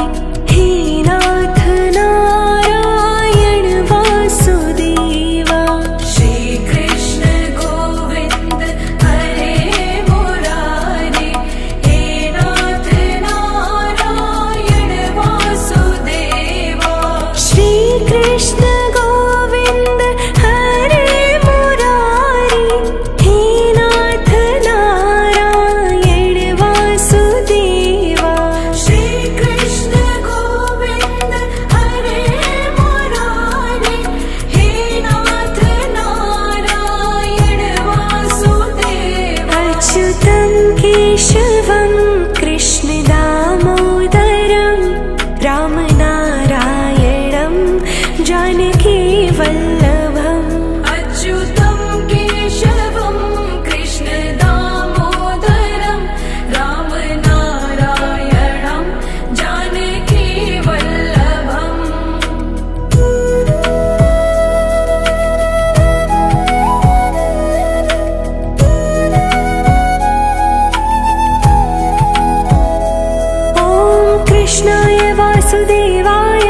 हे नाथ नारायण वासुदेवा श्रीकृष्ण गोविन्द हरे मुरारी हे नाथ नारायण वासुदेवा श्रीकृष्ण गोविन्द हरे मुरारी हे नाथ नारायण वासुदेवा श्रीकृष्ण गोविन्द हरे मुरारी हे नाथ नारायण वासुदेवा अच्युतं केशवं कृष्णदामोदरं रामनारायणं जानकीवल्लभम् अच्युतं केशवं कृष्णदामोदरं रामनारायणं जानकीवल्लभम् ॐ कृष्णाय वासुदेवाय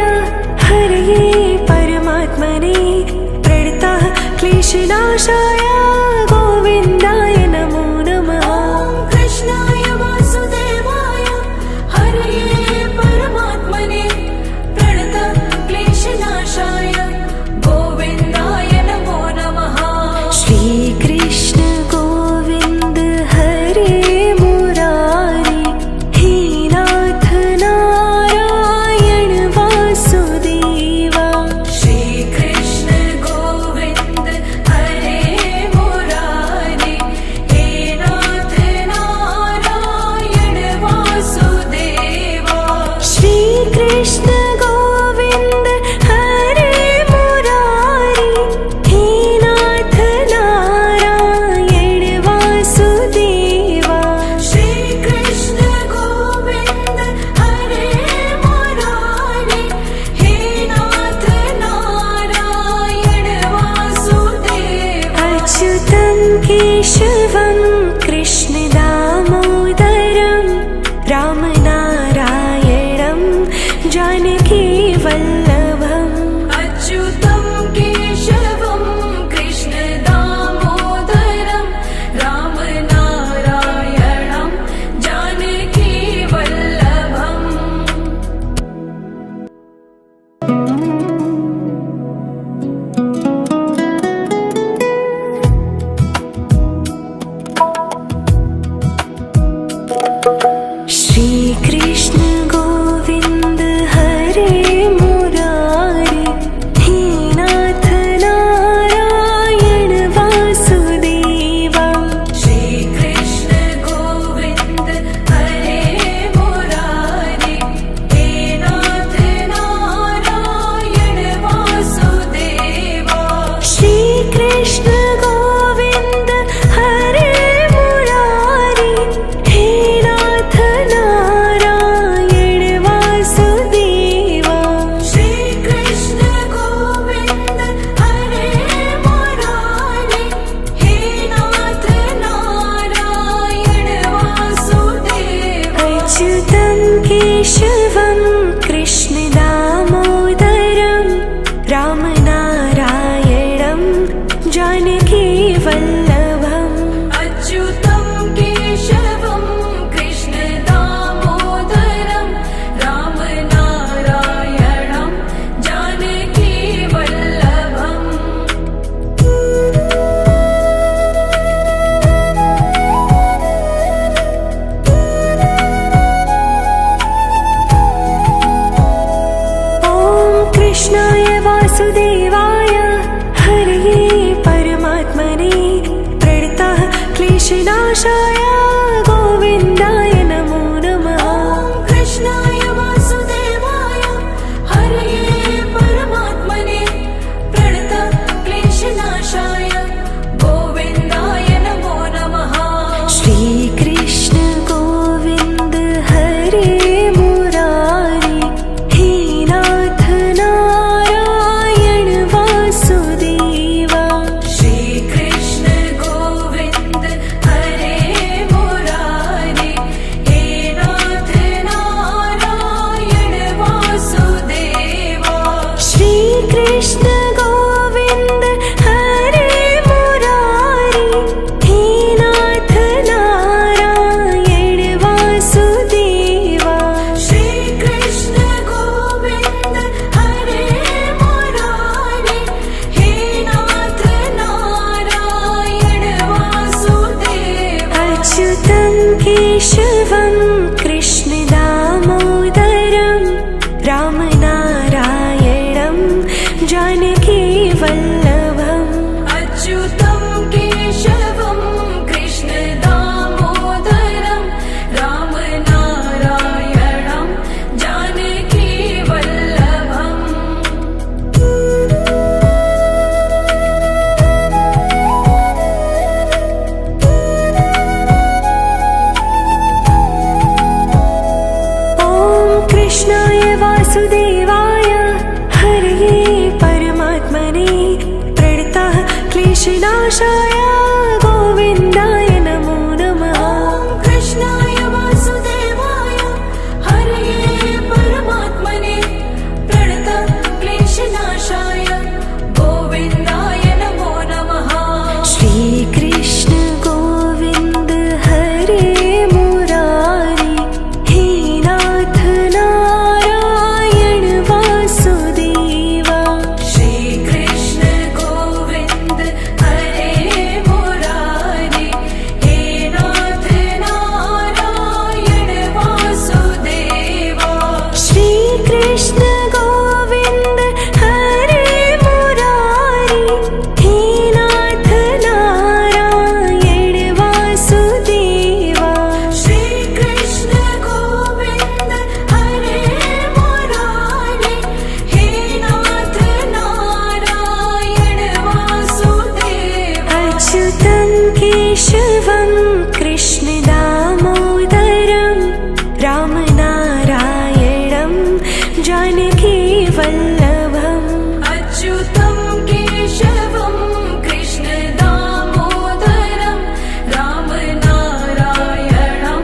हरये परमात्मने प्रणतः क्लेशनाशाय गोविन्दाय नमो नमः ॐ कृष्णाय वासुदेवाय हरये परमात्मने प्रणतः क्लेशनाशाय गोविन्दाय नमो नमः श्रीकृष्ण गोविन्द हरे मुरारी हे नाथ नारायण वासुदेवा श्रीकृष्ण गोविन्द हरे मुरारी हे नाथ नारायण वासुदेवा श्रीकृष्ण गोविन्द हरे मुरारी हे नाथ नारायण वासुदेवा श्रीकृष्ण गोविन्द हरे मुरारी हे नाथ नारायण वासुदेवा अच्युतं केशवं कृष्णदामोदरं रामनारायणं जानकीवल्लभम् अच्युतं केशवं कृष्णदामोदरं रामनारायणं जानकीवल्लभम् श्रीकृष्ण गोविन्द हरे मुरारी हे नाथ नारायण वासुदेवा श्रीकृष्ण गोविन्द हरे मुरारी हे नाथ नारायण वासुदेवा श्रीकृष्ण गोविन्द हरे मुरारी हे नाथ नारायण वासुदेवा श्रीकृष्ण गोविन्द हरे मुरारी हे नाथ नारायण वासुदेवा अच्युतं केशवं कृष्णदामोदरं रामनारायणं जानकीवल्लभम् अच्युतं केशवं कृष्णदामोदरं कृष्णनाशाय गोविन्दाय नमो नमः। कृष्णाय वासुदेवाय हरये परमात्मने प्रणतक्लेशनाशाय गोविन्दाय नमो नमः। श्रीकृष्ण गोविन्द हरे मुरारी हे नाथ नारायण वासुदेवा। श्रीकृष्ण गोविन्द हरे मुरारे हे नाथ नारायण वासुदेवा। श्रीकृष्ण गोविन्द हरे मुरारी हे नाथ नारायण वासुदेवा। श्रीकृष्ण गोविन्द हरे मुरारे हे नाथ नारायण वासुदेवा। अच्युतं केशवं कृष्ण दामोदरं रामनारायणं जानकी वल्लभम्। अच्युतं केशवं कृष्ण दामोदरं रामनारायणं जानकी वल्लभम्। ॐ कृष्णाय वासुदेवाय हरये परमात्मने प्रणतः क्लेशनाशाय गोविन्दाय नमो नमः। कृष्णाय वासुदेवाय हरये परमात्मने प्रणतक्लेशनाशाय गोविन्दाय नमो नमः। श्रीकृष्ण गोविन्द हरे मुरारी हे नाथ नारायण वासुदेवा। श्रीकृष्ण गोविन्द हरे मुरारे हे नाथ नारायण वासुदेवा। श्रीकृष्ण गोविन्द हरे मुरारी हे नाथ नारायण वासुदेवा। श्रीकृष्ण गोविन्द हरे मुरारे हे नाथ नारायण वासुदेवा। अच्युतं केशवं कृष्ण दामोदरं रामनारायणं जानकी वल्लभम्। अच्युतं केशवं कृष्ण दामोदरं रामनारायणं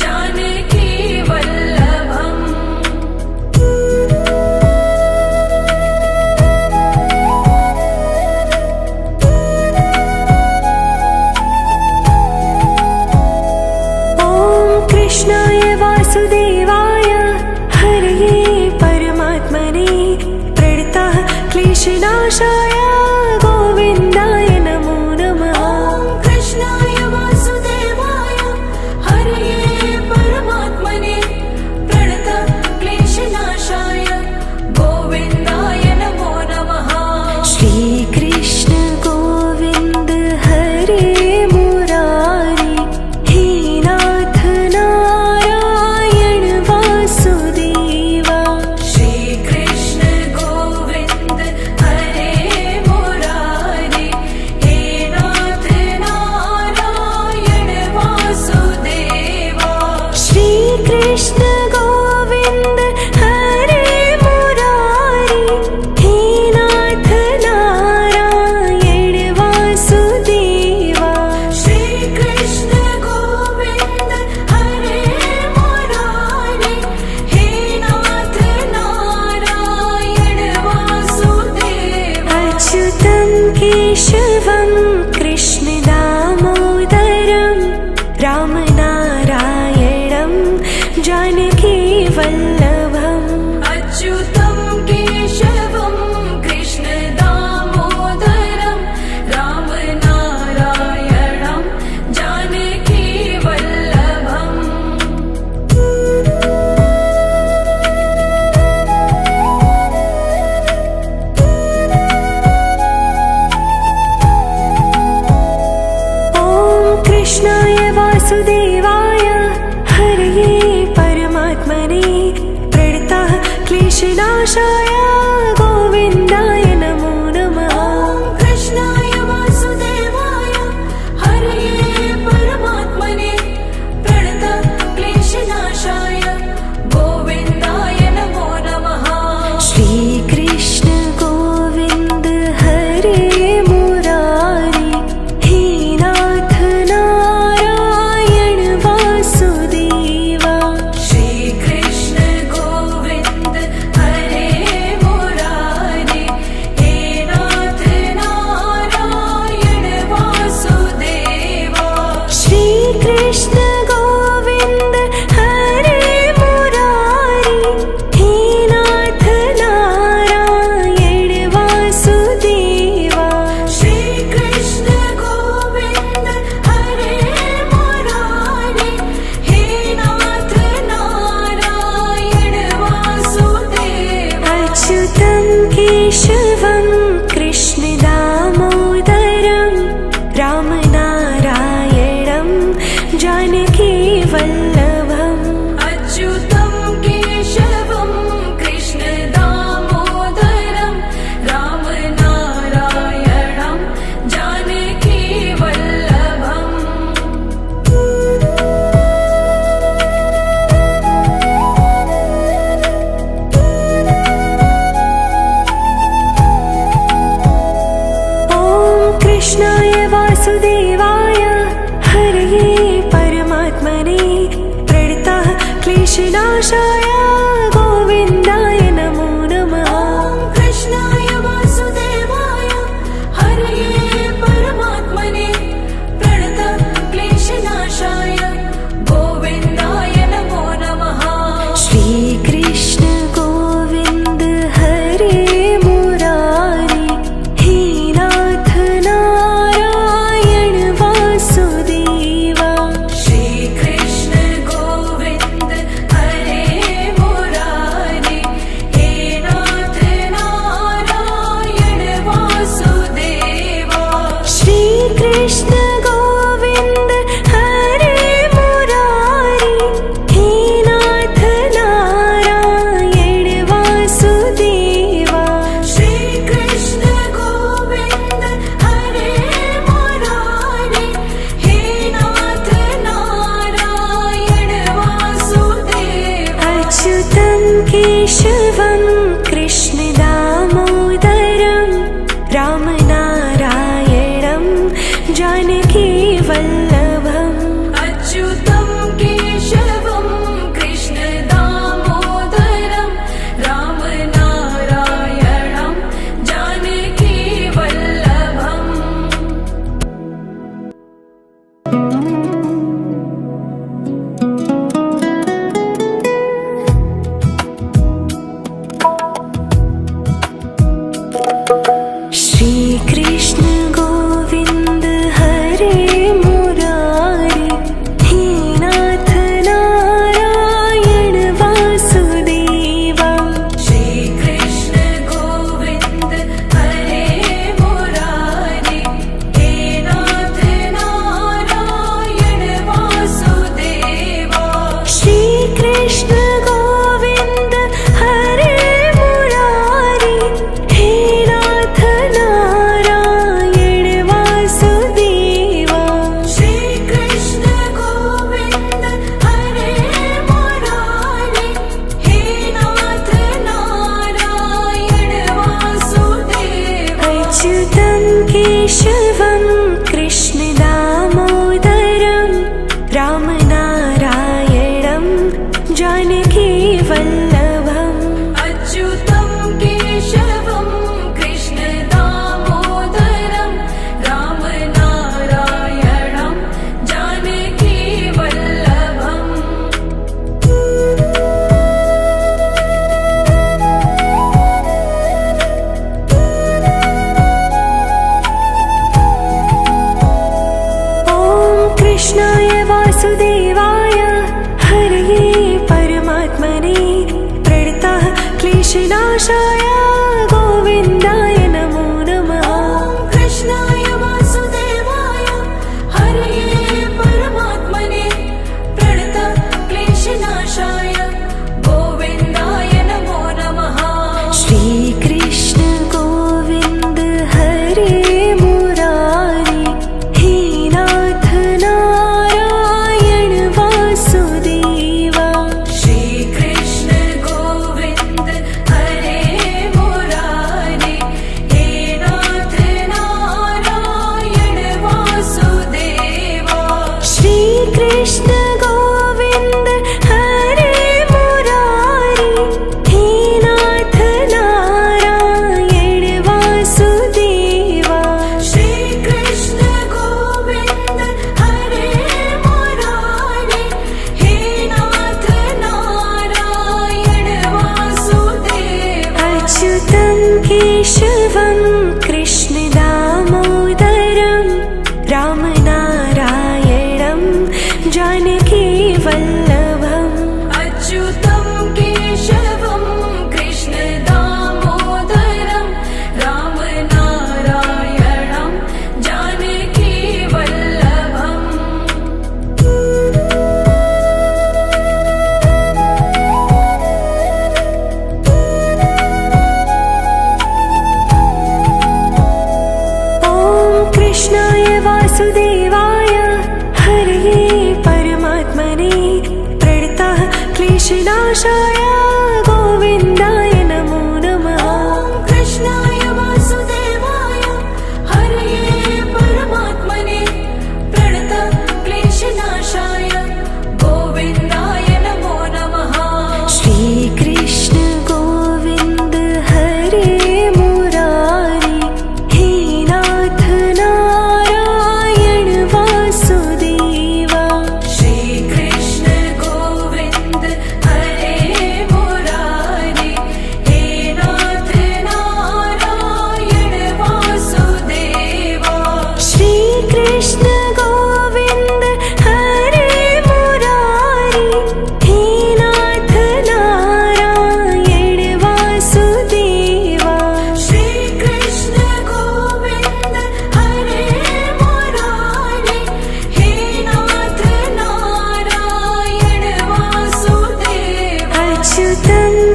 जानकी वल्लभम्। ॐ कृष्णाय वासुदेवाय हरये परमात्मने प्रणतः क्लेशनाशाय गोविन्दाय नमो नमः। कृष्णाय वासुदेवाय हरये परमात्मने प्रणतक्लेशनाशाय गोविन्दाय नमो नमः। श्रीकृष्ण गोविन्द हरे मुरारी हे नाथ नारायण वासुदेवा। श्रीकृष्ण गोविन्द हरे मुरारे हे नाथ नारायण वासुदेवा। श्रीकृष्ण गोविन्द हरे मुरारी हे नाथ नारायण वासुदेवा। श्रीकृष्ण गोविन्द हरे मुरारे हे नाथ नारायण वासुदेवा। अच्युतं केशवं कृष्ण दामोदरं रामनारायणं जानकी वल्लभम्। अच्युतं केशवं कृष्ण दामोदरं रामनारायणं जानकी वल्लभम्। कृष्णाय क्लेशनाशाय गोविन्दाय नमो नमः। ॐ कृष्णाय वासुदेवाय हरये परमात्मने प्रणतक्लेशनाशाय गोविन्दाय नमो नमः। श्रीकृष्ण गोविन्द हरे मुरारी हे नाथ नारायण वासुदेवा। श्रीकृष्ण गोविन्द हरे मुरारी हे नाथ नारायण वासुदेवा। श्रीकृष्ण गोविन्द हरे मुरारी हे नाथ नारायण वासुदेवा। श्रीकृष्ण गोविन्द हरे मुरारी हे नाथ नारायण वासुदेवा। अच्युतं केशवं कृष्ण दामोदरं रामनारायणं जानकी वल्लभम्। अच्युतं केशवं कृष्ण दामोदरं रामनारायणं जानकी वल्लभम्। श्रीकृष्ण गोविन्द हरे मुरारी हे नाथ नारायण वासुदेवा। श्रीकृष्ण गोविन्द हरे मुरारी हे नाथ नारायण वासुदेवा। श्रीकृष्ण गोविन्द हरे मुरारी हे नाथ नारायण वासुदेवा। श्रीकृष्ण गोविन्द हरे मुरारी हे नाथ नारायण वासुदेवा। अच्युतं केशवं कृष्ण दामोदरं रामनारायणं जानकी वल्लभम्। अच्युतं केशवं कृष्ण दामोदरं रामनारायणं जानकी वल्लभम्। ॐ कृष्णाय वासुदेवाय हरये परमात्मने प्रणतः क्लेशनाशाय गोविन्दाय नमो नमः। ॐ कृष्णाय वासुदेवाय हरये परमात्मने प्रणतक्लेशनाशाय गोविन्दाय नमो नमः। श्रीकृष्ण गोविन्द हरे मुरारी हे नाथ नारायण वासुदेवा। श्रीकृष्ण गोविन्द हरे मुरारी हे नाथ नारायण वासुदेवा। श्रीकृष्ण गोविन्द हरे मुरारी हे नाथ नारायण वासुदेवा। श्रीकृष्ण गोविन्द हरे मुरारी हे नाथ नारायण वासुदेवा। अच्युतं केशवं कृष्ण दामोदरं रामनारायणं जानकी वल्लभम्। अच्युतं केशवं कृष्ण दामोदरं रामनारायणं जानकी वल्लभम्। ॐ कृष्णाय वासुदेवाय हरये परमात्मने प्रणतः क्लेशनाशाय गोविन्दाय नमो नमः। ॐ कृष्णाय वासुदेवाय हरये परमात्मने प्रणतक्लेशनाशाय गोविन्दाय नमो नमः।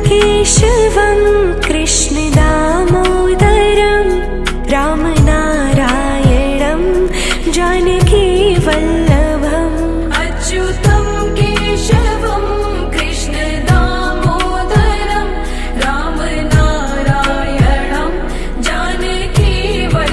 केशवं कृष्णदामोदरं रामनारायणं जानकीवल्लभम् अच्युतं केशवं कृष्णदामोदरं रामनारायणं जानकीवल्लभम्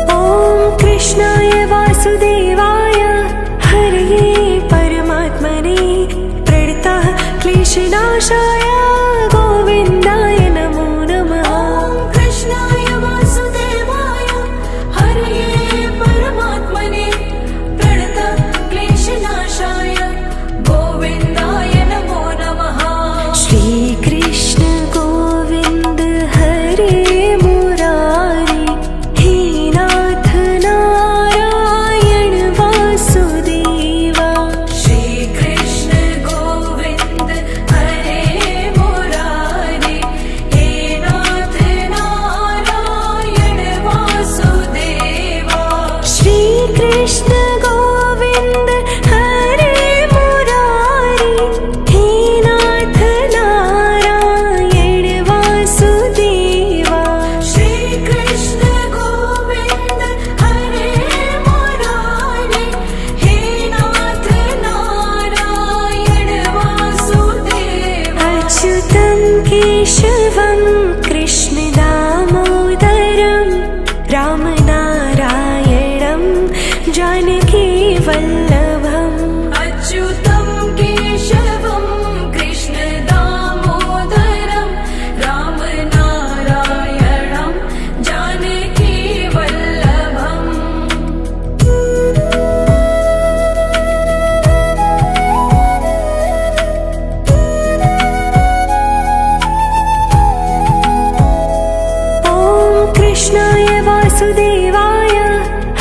ॐ कृष्णाय वासुदेवाय हरये परमात्मने प्रणतः क्लेशनाशाय गोविन्दाय नमो नमः ॐ कृष्णाय वासुदेवाय हरये परमात्मने प्रणतः क्लेशनाशाय गोविन्दाय नमो नमः श्रीकृष्ण गोविन्द हरे मुरारी हे नाथ नारायण वासुदेवा श्रीकृष्ण गोविन्द हरे मुरारी हे नाथ नारायण वासुदेवा श्रीकृष्ण गोविन्द हरे मुरारी हे नाथ नारायण वासुदेवा श्रीकृष्ण गोविन्द हरे मुरारी हे नाथ नारायण वासुदेवा अच्युतं केशवं कृष्णदामोदरं रामनारायणं जानकीवल्लभम् अच्युतं केशवं कृष्णदामोदरं रामनारायणं जानकीवल्लभम् ॐ कृष्णाय वासुदेवाय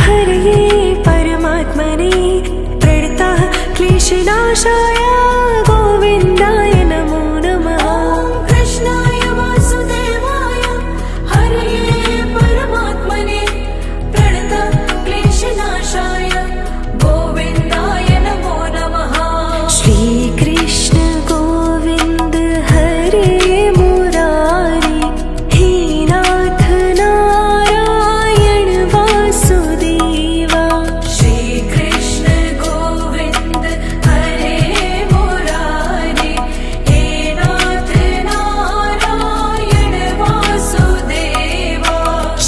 हरये परमात्मने प्रणतः क्लेशनाशाय गोविन्दाय नमो नमः ॐ कृष्णाय वासुदेवाय हरये परमात्मने प्रणतः क्लेशनाशाय गोविन्दाय नमो नमः श्रीकृष्ण गोविन्द हरे मुरारी हे नाथ नारायण वासुदेवा श्रीकृष्ण गोविन्द हरे मुरारी हे नाथ नारायण वासुदेवा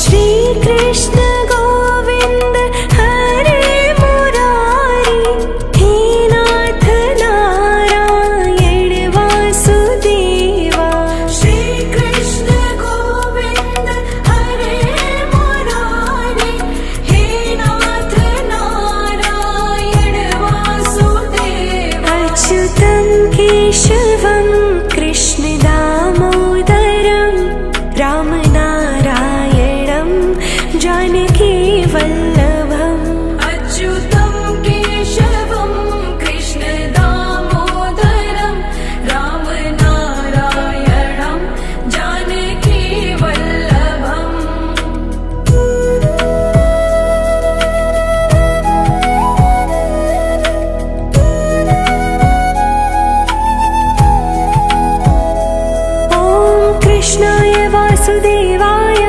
श्रीकृष्ण गोविन्द हरे मुरारी हे नाथ नारायण वासुदेवा श्रीकृष्ण गोविन्द हरे मुरारी हे नाथ नारायण वासुदेवा अच्युतं केशवं कृष्णदामोदरं रामनारायणं जानकीवल्लभम् अच्युतं केशवं कृष्णदामोदरं रामनारायणं जानकीवल्लभम् ॐ कृष्णाय वासुदेवाय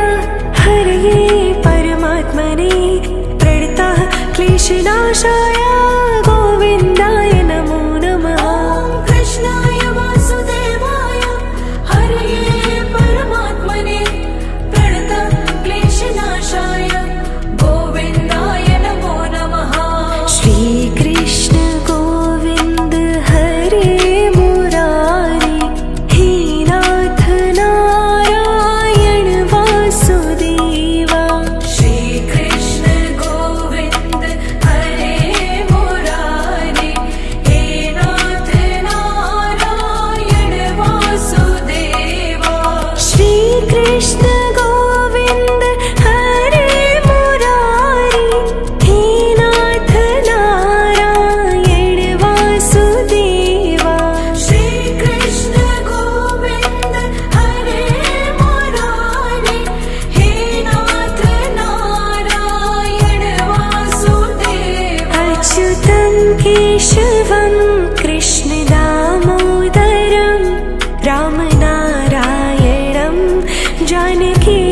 हरये परमात्मने प्रणतः क्लेशनाशाय गोविन्दाय नमो नमः ॐ कृष्णाय वासुदेवाय हरये परमात्मने प्रणतः क्लेशनाशाय गोविन्दाय नमो नमः श्रीकृष्ण गोविन्द हरे मुरारी हे नाथ नारायण वासुदेवा श्रीकृष्ण गोविन्द हरे मुरारी हे नाथ नारायण वासुदेवा श्रीकृष्ण गोविन्द हरे मुरारी हे नाथ नारायण वासुदेवा श्रीकृष्ण गोविन्द हरे मुरारी जानकी